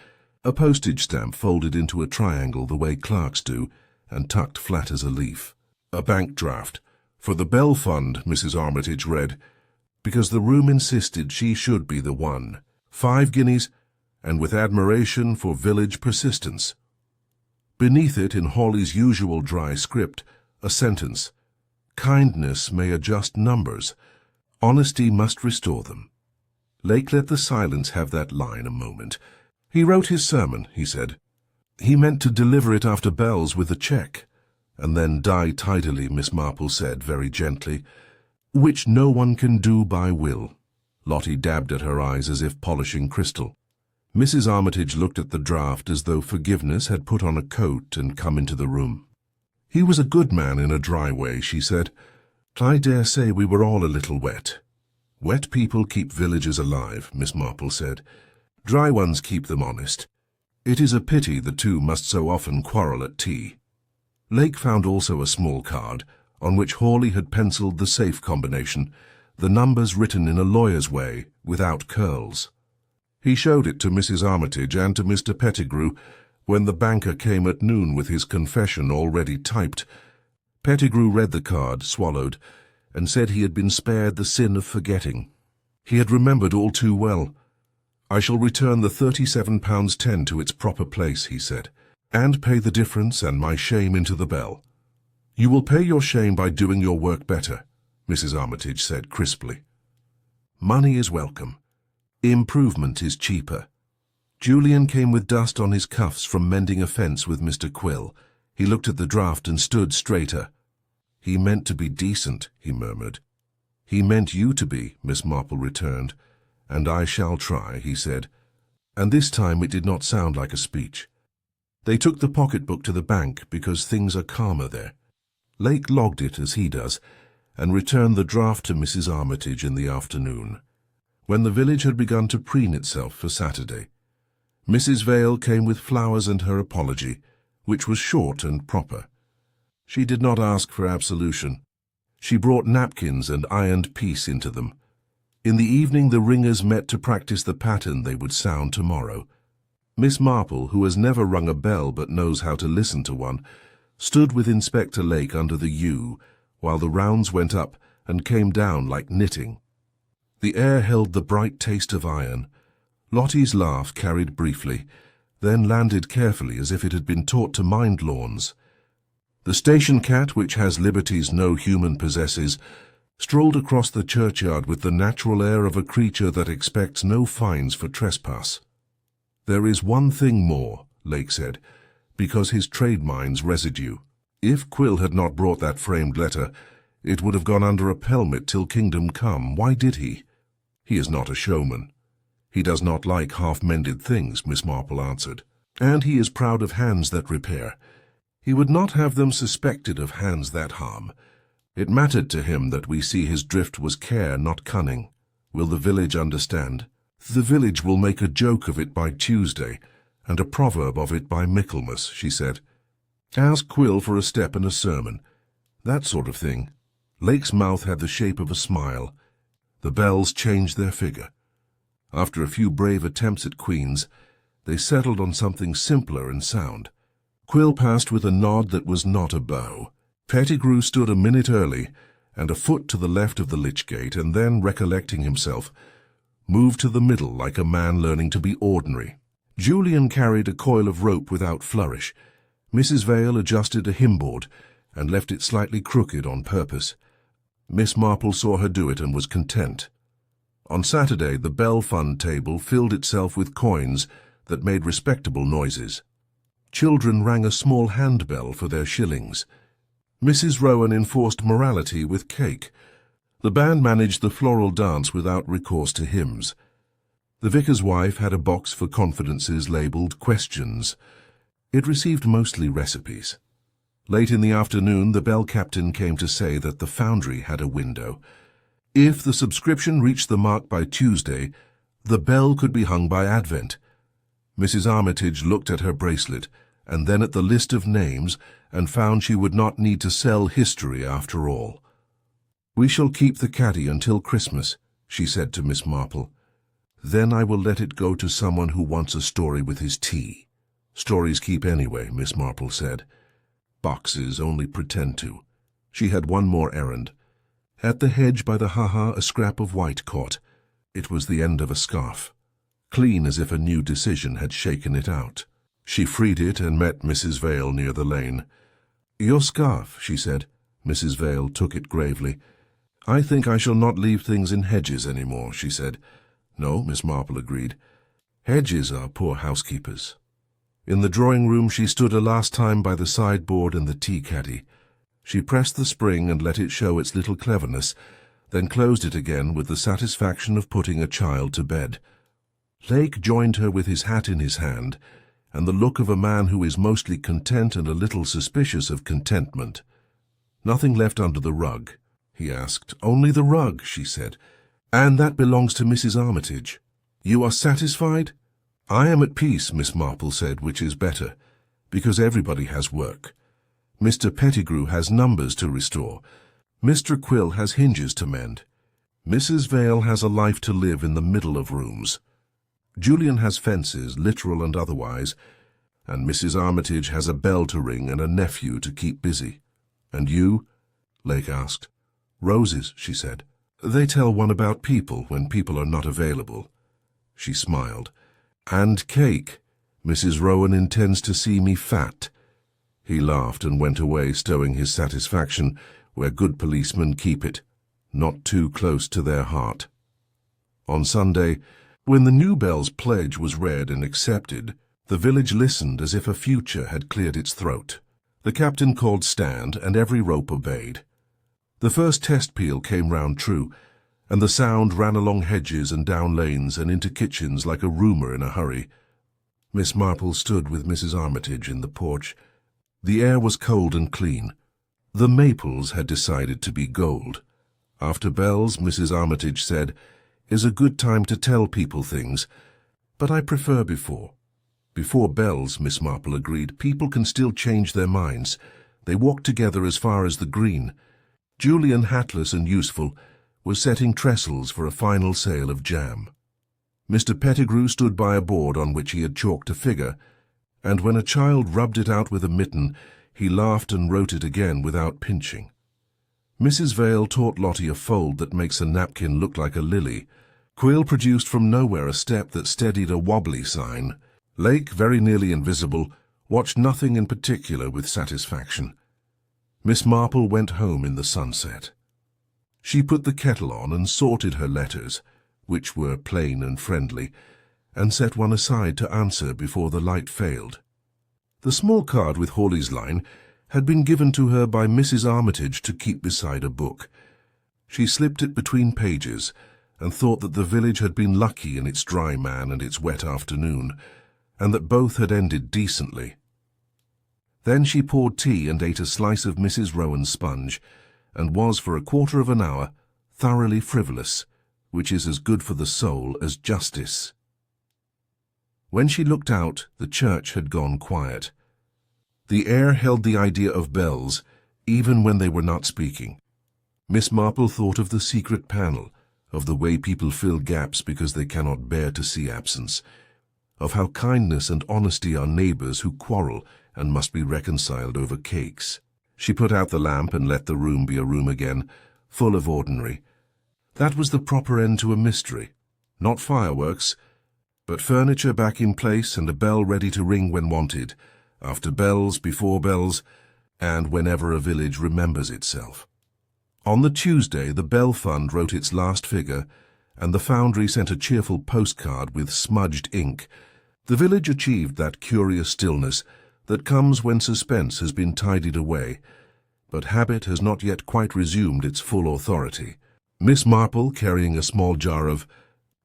a postage stamp folded into a triangle the way clerks do and tucked flat as a leaf, a bank draft, for the Bell Fund, Mrs. Armitage read, because the room insisted she should be the one, 5 guineas, and with admiration for village persistence. Beneath it, in Hawley's usual dry script, a sentence: "Kindness may adjust numbers. Honesty must restore them." Lake let the silence have that line a moment. "He wrote his sermon," he said. "He meant to deliver it after bells with a cheque, and then die tidily," Miss Marple said very gently, "which no one can do by will." Lottie dabbed at her eyes as if polishing crystal. Mrs. Armitage looked at the draft as though forgiveness had put on a coat and come into the room. "He was a good man in a dry way," she said. "I dare say we were all a little wet." "Wet people keep villages alive," Miss Marple said. "Dry ones keep them honest. It is a pity the two must so often quarrel at tea." Lake found also a small card, on which Hawley had penciled the safe combination, the numbers written in a lawyer's way, without curls. He showed it to Mrs. Armitage and to Mr. Pettigrew when the banker came at noon with his confession already typed. Pettigrew read the card, swallowed, and said he had been spared the sin of forgetting. He had remembered all too well. "I shall return the £37.10 to its proper place," he said, "and pay the difference and my shame into the bell." "You will pay your shame by doing your work better," Mrs. Armitage said crisply. "Money is welcome. Improvement is cheaper." Julian came with dust on his cuffs from mending a fence with Mr. Quill. He looked at the draft and stood straighter. "He meant to be decent," he murmured. "He meant you to be," Miss Marple returned. "And I shall try," he said. And this time it did not sound like a speech. They took the pocketbook to the bank because things are calmer there. Lake logged it as he does, and returned the draft to Mrs. Armitage in the afternoon, when the village had begun to preen itself for Saturday. Mrs. Vale came with flowers and her apology, which was short and proper. She did not ask for absolution. She brought napkins and ironed peace into them. In the evening the ringers met to practice the pattern they would sound tomorrow. Miss Marple, who has never rung a bell but knows how to listen to one, stood with Inspector Lake under the yew, while the rounds went up and came down like knitting. The air held the bright taste of iron. Lottie's laugh carried briefly, then landed carefully as if it had been taught to mind lawns. The station cat, which has liberties no human possesses, strolled across the churchyard with the natural air of a creature that expects no fines for trespass. "There is one thing more," Lake said, because his trade minds residue. "If Quill had not brought that framed letter, it would have gone under a pelmet till kingdom come. Why did he? He is not a showman. He does not like half-mended things," Miss Marple answered. "And he is proud of hands that repair. He would not have them suspected of hands that harm. It mattered to him that we see his drift was care, not cunning. Will the village understand? The village will make a joke of it by Tuesday, and a proverb of it by Michaelmas," she said. "Ask Quill for a step and a sermon. That sort of thing." Lake's mouth had the shape of a smile. The bells changed their figure. After a few brave attempts at queens, they settled on something simpler and sound. Quill passed with a nod that was not a bow. Pettigrew stood a minute early, and a foot to the left of the lich gate, and then, recollecting himself, moved to the middle like a man learning to be ordinary. Julian carried a coil of rope without flourish. Mrs. Vale adjusted a hymnboard, and left it slightly crooked on purpose. Miss Marple saw her do it and was content. On Saturday, the Bell Fund table filled itself with coins that made respectable noises. Children rang a small handbell for their shillings. Mrs. Rowan enforced morality with cake. The band managed the floral dance without recourse to hymns. The vicar's wife had a box for confidences labelled questions. It received mostly recipes. Late in the afternoon, the bell captain came to say that the foundry had a window. If the subscription reached the mark by Tuesday, the bell could be hung by Advent. Mrs. Armitage looked at her bracelet, and then at the list of names, and found she would not need to sell history after all. "We shall keep the Caddy until Christmas," she said to Miss Marple. "Then I will let it go to someone who wants a story with his tea." "Stories keep anyway," Miss Marple said. "Boxes only pretend to." She had one more errand. At the hedge by the ha-ha a scrap of white caught. It was the end of a scarf, clean as if a new decision had shaken it out. She freed it and met Mrs. Vale near the lane. "Your scarf," she said. Mrs. Vale took it gravely. "I think I shall not leave things in hedges any more," she said. "No," Miss Marple agreed. "Hedges are poor housekeepers." In the drawing-room she stood a last time by the sideboard and the tea-caddy. She pressed the spring and let it show its little cleverness, then closed it again with the satisfaction of putting a child to bed. Lake joined her with his hat in his hand, and the look of a man who is mostly content and a little suspicious of contentment. "Nothing left under the rug?" he asked. "Only the rug," she said. "And that belongs to Mrs. Armitage. You are satisfied?" "I am at peace," Miss Marple said, "which is better, because everybody has work. Mr. Pettigrew has numbers to restore. Mr. Quill has hinges to mend. Mrs. Vale has a life to live in the middle of rooms. Julian has fences, literal and otherwise, and Mrs. Armitage has a bell to ring and a nephew to keep busy." "And you?" Lake asked. "Roses," she said. "They tell one about people when people are not available." She smiled. "And cake. Mrs. Rowan intends to see me fat." He laughed and went away, stowing his satisfaction where good policemen keep it, not too close to their heart. On Sunday, When the new bell's pledge was read and accepted, the village listened as if a future had cleared its throat. The captain called stand, and every rope obeyed. The first test peal came round true, and the sound ran along hedges and down lanes and into kitchens like a rumour in a hurry. Miss Marple stood with Mrs. Armitage in the porch. The air was cold and clean. The maples had decided to be gold. After bells, Mrs. Armitage said, is a good time to tell people things, but I prefer before. Before bells, Miss Marple agreed, people can still change their minds. They walked together as far as the green. Julian, hatless and useful, was setting trestles for a final sale of jam. Mr. Pettigrew stood by a board on which he had chalked a figure, and when a child rubbed it out with a mitten, he laughed and wrote it again without pinching. Mrs. Vale taught Lottie a fold that makes a napkin look like a lily. Quill produced from nowhere a step that steadied a wobbly sign. Lake, very nearly invisible, watched nothing in particular with satisfaction. Miss Marple went home in the sunset. She put the kettle on and sorted her letters, which were plain and friendly, and set one aside to answer before the light failed. The small card with Hawley's line had been given to her by Mrs. Armitage to keep beside a book. She slipped it between pages and thought that the village had been lucky in its dry man and its wet afternoon, and that both had ended decently. Then she poured tea and ate a slice of Mrs. Rowan's sponge, and was for a quarter of an hour thoroughly frivolous, which is as good for the soul as justice. When she looked out, the church had gone quiet. The air held the idea of bells, even when they were not speaking. Miss Marple thought of the secret panel, of the way people fill gaps because they cannot bear to see absence, of how kindness and honesty are neighbours who quarrel and must be reconciled over cakes. She put out the lamp and let the room be a room again, full of ordinary. That was the proper end to a mystery. Not fireworks, but furniture back in place and a bell ready to ring when wanted, after bells, before bells, and whenever a village remembers itself. On the Tuesday, the Bell Fund wrote its last figure, and the Foundry sent a cheerful postcard with smudged ink. The village achieved that curious stillness that comes when suspense has been tidied away, but habit has not yet quite resumed its full authority. Miss Marple, carrying a small jar of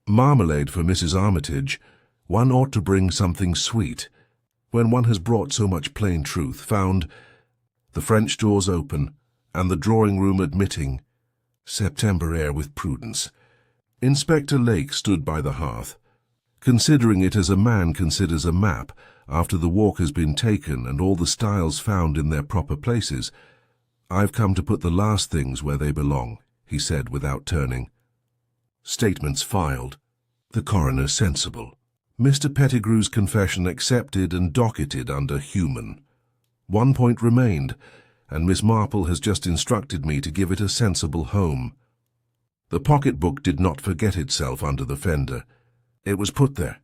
marmalade for Mrs. Armitage, one ought to bring something sweet. When one has brought so much plain truth, found the French doors open, and the drawing-room admitting September air with prudence. Inspector Lake stood by the hearth, considering it as a man considers a map after the walk has been taken and all the styles found in their proper places. I've come to put the last things where they belong, he said without turning. Statements filed. The coroner sensible. Mr. Pettigrew's confession accepted and docketed under human. 1 point remained, and Miss Marple has just instructed me to give it a sensible home. The pocket-book did not forget itself under the fender. It was put there.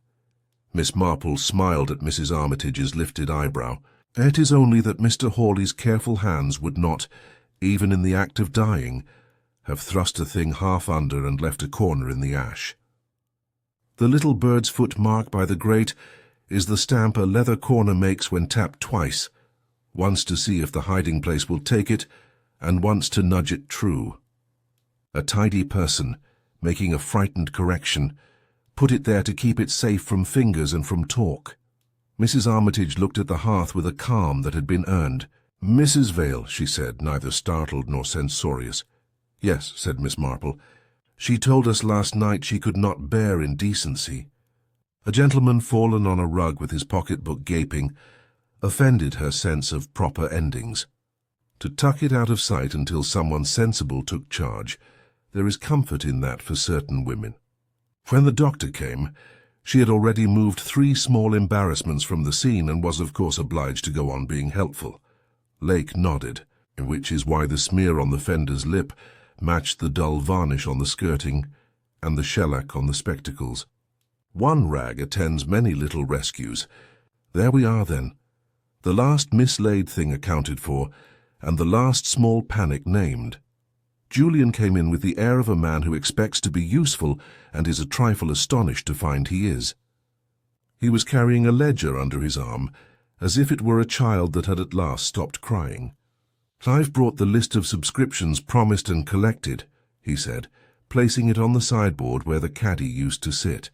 Miss Marple smiled at Mrs. Armitage's lifted eyebrow. It is only that Mr. Hawley's careful hands would not, even in the act of dying, have thrust a thing half under and left a corner in the ash. The little bird's foot mark by the grate is the stamp a leather corner makes when tapped twice, once to see if the hiding place will take it, and once to nudge it true. A tidy person, making a frightened correction, put it there to keep it safe from fingers and from talk. Mrs. Armitage looked at the hearth with a calm that had been earned. Mrs. Vale, she said, neither startled nor censorious. Yes, said Miss Marple. She told us last night she could not bear indecency. A gentleman fallen on a rug with his pocket-book gaping offended her sense of proper endings. To tuck it out of sight until someone sensible took charge, there is comfort in that for certain women. When the doctor came, she had already moved 3 small embarrassments from the scene and was of course obliged to go on being helpful. Lake nodded, which is why the smear on the fender's lip matched the dull varnish on the skirting and the shellac on the spectacles. One rag attends many little rescues. There we are then. The last mislaid thing accounted for, and the last small panic named. Julian came in with the air of a man who expects to be useful and is a trifle astonished to find he is. He was carrying a ledger under his arm, as if it were a child that had at last stopped crying. "I've brought the list of subscriptions promised and collected," he said, placing it on the sideboard where the caddy used to sit.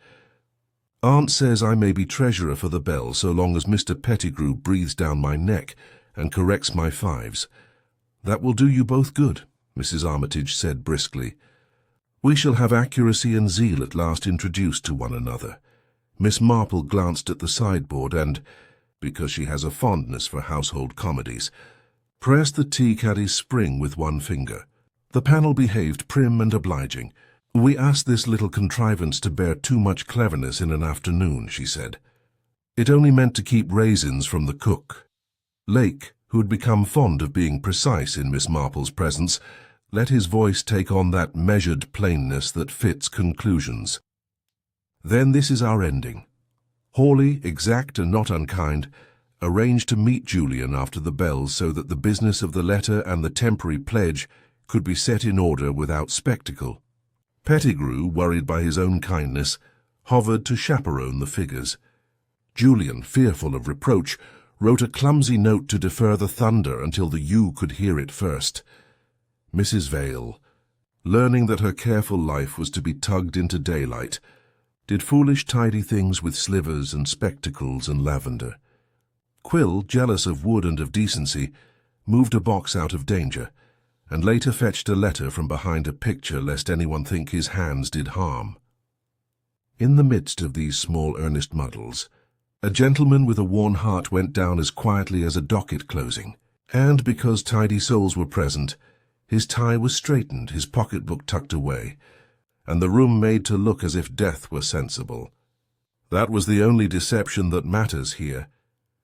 "Aunt says I may be treasurer for the bell so long as Mr. Pettigrew breathes down my neck and corrects my fives. That will do you both good," Mrs. Armitage said briskly. "We shall have accuracy and zeal at last introduced to one another." Miss Marple glanced at the sideboard and, because she has a fondness for household comedies, pressed the tea caddy's spring with one finger. The panel behaved prim and obliging. "We asked this little contrivance to bear too much cleverness in an afternoon," she said. "It only meant to keep raisins from the cook." Lake, who had become fond of being precise in Miss Marple's presence, let his voice take on that measured plainness that fits conclusions. "Then this is our ending. Hawley, exact and not unkind, arranged to meet Julian after the bells so that the business of the letter and the temporary pledge could be set in order without spectacle. Pettigrew, worried by his own kindness, hovered to chaperone the figures. Julian, fearful of reproach, wrote a clumsy note to defer the thunder until the U could hear it first. Mrs. Vale, learning that her careful life was to be tugged into daylight, did foolish tidy things with slivers and spectacles and lavender. Quill, jealous of wood and of decency, moved a box out of danger, and later fetched a letter from behind a picture lest anyone think his hands did harm. In the midst of these small earnest muddles, a gentleman with a worn heart went down as quietly as a docket closing, and because tidy souls were present, his tie was straightened, his pocketbook tucked away, and the room made to look as if death were sensible. That was the only deception that matters here,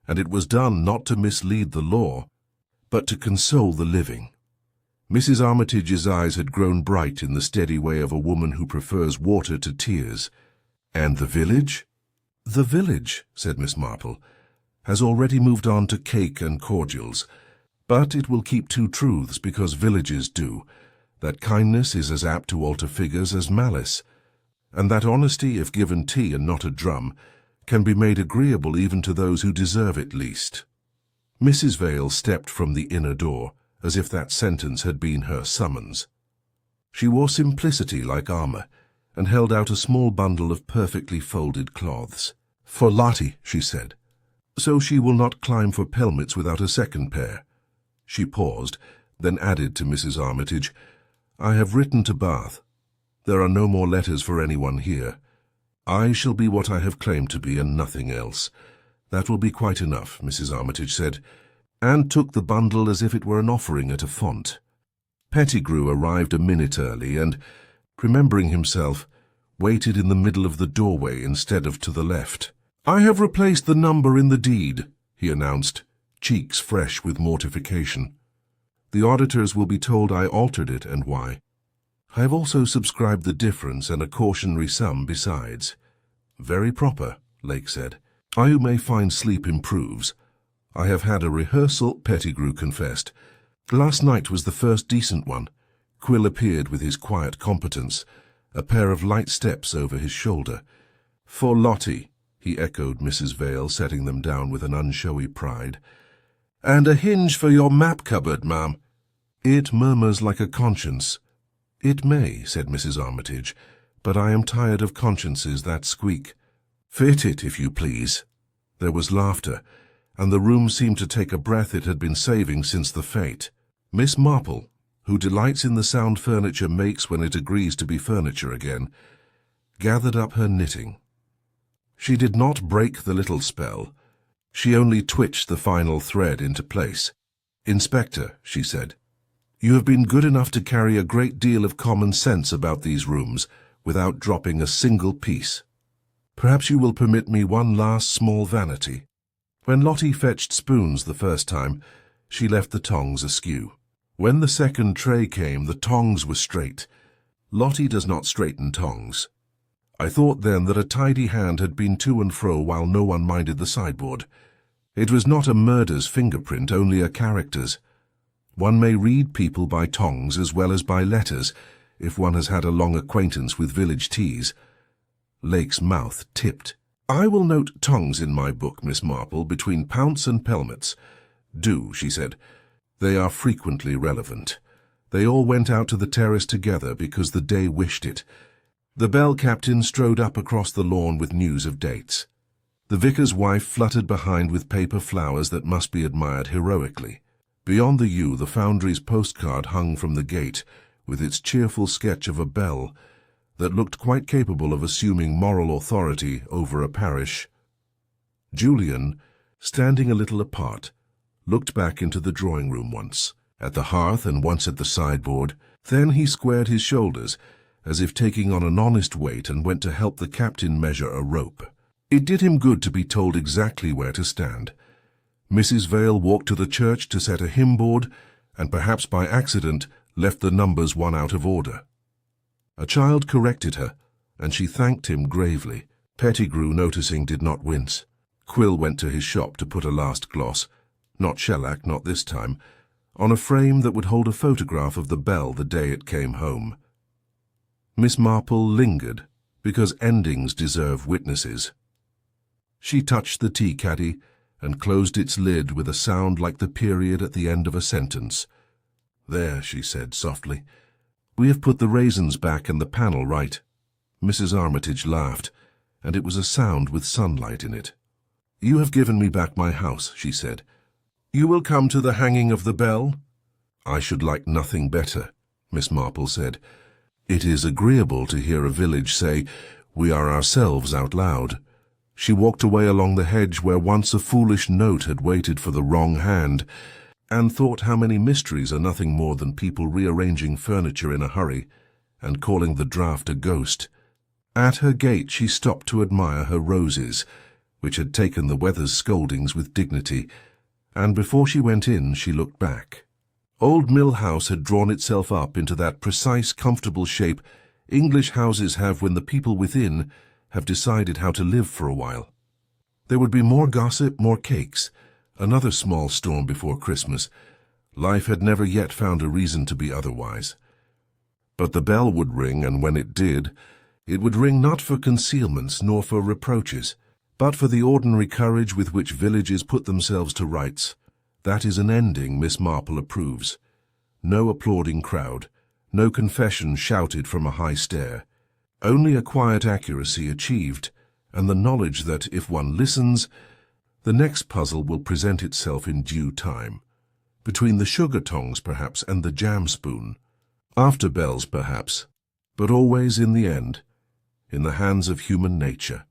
and it was done not to mislead the law, but to console the living. Mrs. Armitage's eyes had grown bright in the steady way of a woman who prefers water to tears. "And the village?" "The village," said Miss Marple, "has already moved on to cake and cordials, but it will keep two truths because villages do, that kindness is as apt to alter figures as malice, and that honesty, if given tea and not a drum, can be made agreeable even to those who deserve it least." Mrs. Vale stepped from the inner door, as if that sentence had been her summons. She wore simplicity like armour, and held out a small bundle of perfectly folded cloths. "For Lottie," she said. "So she will not climb for pelmets without a second pair." She paused, then added to Mrs. Armitage, "I have written to Bath. There are no more letters for anyone here. I shall be what I have claimed to be and nothing else. That will be quite enough," Mrs. Armitage said, and took the bundle as if it were an offering at a font. Pettigrew arrived a minute early and, remembering himself, waited in the middle of the doorway instead of to the left. "I have replaced the number in the deed," he announced, cheeks fresh with mortification. "The auditors will be told I altered it and why. I have also subscribed the difference and a cautionary sum besides." "Very proper," Lake said. "I who may find sleep improves. I have had a rehearsal," Pettigrew confessed. "Last night was the first decent one." Quill appeared with his quiet competence, a pair of light steps over his shoulder. "For Lottie," he echoed Mrs. Vale, setting them down with an unshowy pride. "And a hinge for your map cupboard, ma'am." "It murmurs like a conscience." "It may," said Mrs. Armitage, "but I am tired of consciences that squeak. Fit it, if you please." There was laughter, and the room seemed to take a breath it had been saving since the fete. Miss Marple, who delights in the sound furniture makes when it agrees to be furniture again, gathered up her knitting. She did not break the little spell. She only twitched the final thread into place. "Inspector," she said, "you have been good enough to carry a great deal of common sense about these rooms without dropping a single piece. Perhaps you will permit me one last small vanity. When Lottie fetched spoons the first time, she left the tongs askew. When the second tray came, the tongs were straight. Lottie does not straighten tongs. I thought then that a tidy hand had been to and fro while no one minded the sideboard. It was not a murder's fingerprint, only a character's. One may read people by tongues as well as by letters, if one has had a long acquaintance with village teas. Lake's mouth tipped. "I will note tongues in my book, Miss Marple, between pounce and pelmets." "Do," she said. "They are frequently relevant." They all went out to the terrace together because the day wished it. The bell captain strode up across the lawn with news of dates. The vicar's wife fluttered behind with paper flowers that must be admired heroically. Beyond the yew, the foundry's postcard hung from the gate, with its cheerful sketch of a bell that looked quite capable of assuming moral authority over a parish. Julian, standing a little apart, looked back into the drawing-room once, at the hearth and once at the sideboard. Then he squared his shoulders, as if taking on an honest weight, and went to help the captain measure a rope. It did him good to be told exactly where to stand. Mrs. Vale walked to the church to set a hymn-board, and perhaps by accident left the numbers one out of order. A child corrected her, and she thanked him gravely. Pettigrew, noticing, did not wince. Quill went to his shop to put a last gloss, not shellac, not this time, on a frame that would hold a photograph of the bell the day it came home. Miss Marple lingered, because endings deserve witnesses. She touched the tea caddy and closed its lid with a sound like the period at the end of a sentence. "There," she said softly. "We have put the raisins back and the panel right." Mrs. Armitage laughed, and it was a sound with sunlight in it. "You have given me back my house," she said. "You will come to the hanging of the bell?" "I should like nothing better," Miss Marple said. "It is agreeable to hear a village say, 'We are ourselves,' out loud." She walked away along the hedge where once a foolish note had waited for the wrong hand, and thought how many mysteries are nothing more than people rearranging furniture in a hurry and calling the draught a ghost. At her gate she stopped to admire her roses, which had taken the weather's scoldings with dignity, and before she went in she looked back. Old Mill House had drawn itself up into that precise, comfortable shape English houses have when the people within have decided how to live for a while. There would be more gossip, more cakes, another small storm before Christmas. Life had never yet found a reason to be otherwise. But the bell would ring, and when it did, it would ring not for concealments nor for reproaches, but for the ordinary courage with which villages put themselves to rights. That is an ending Miss Marple approves. No applauding crowd, no confession shouted from a high stair. Only a quiet accuracy achieved, and the knowledge that, if one listens, the next puzzle will present itself in due time. Between the sugar tongs, perhaps, and the jam spoon. After bells, perhaps, but always in the end, in the hands of human nature.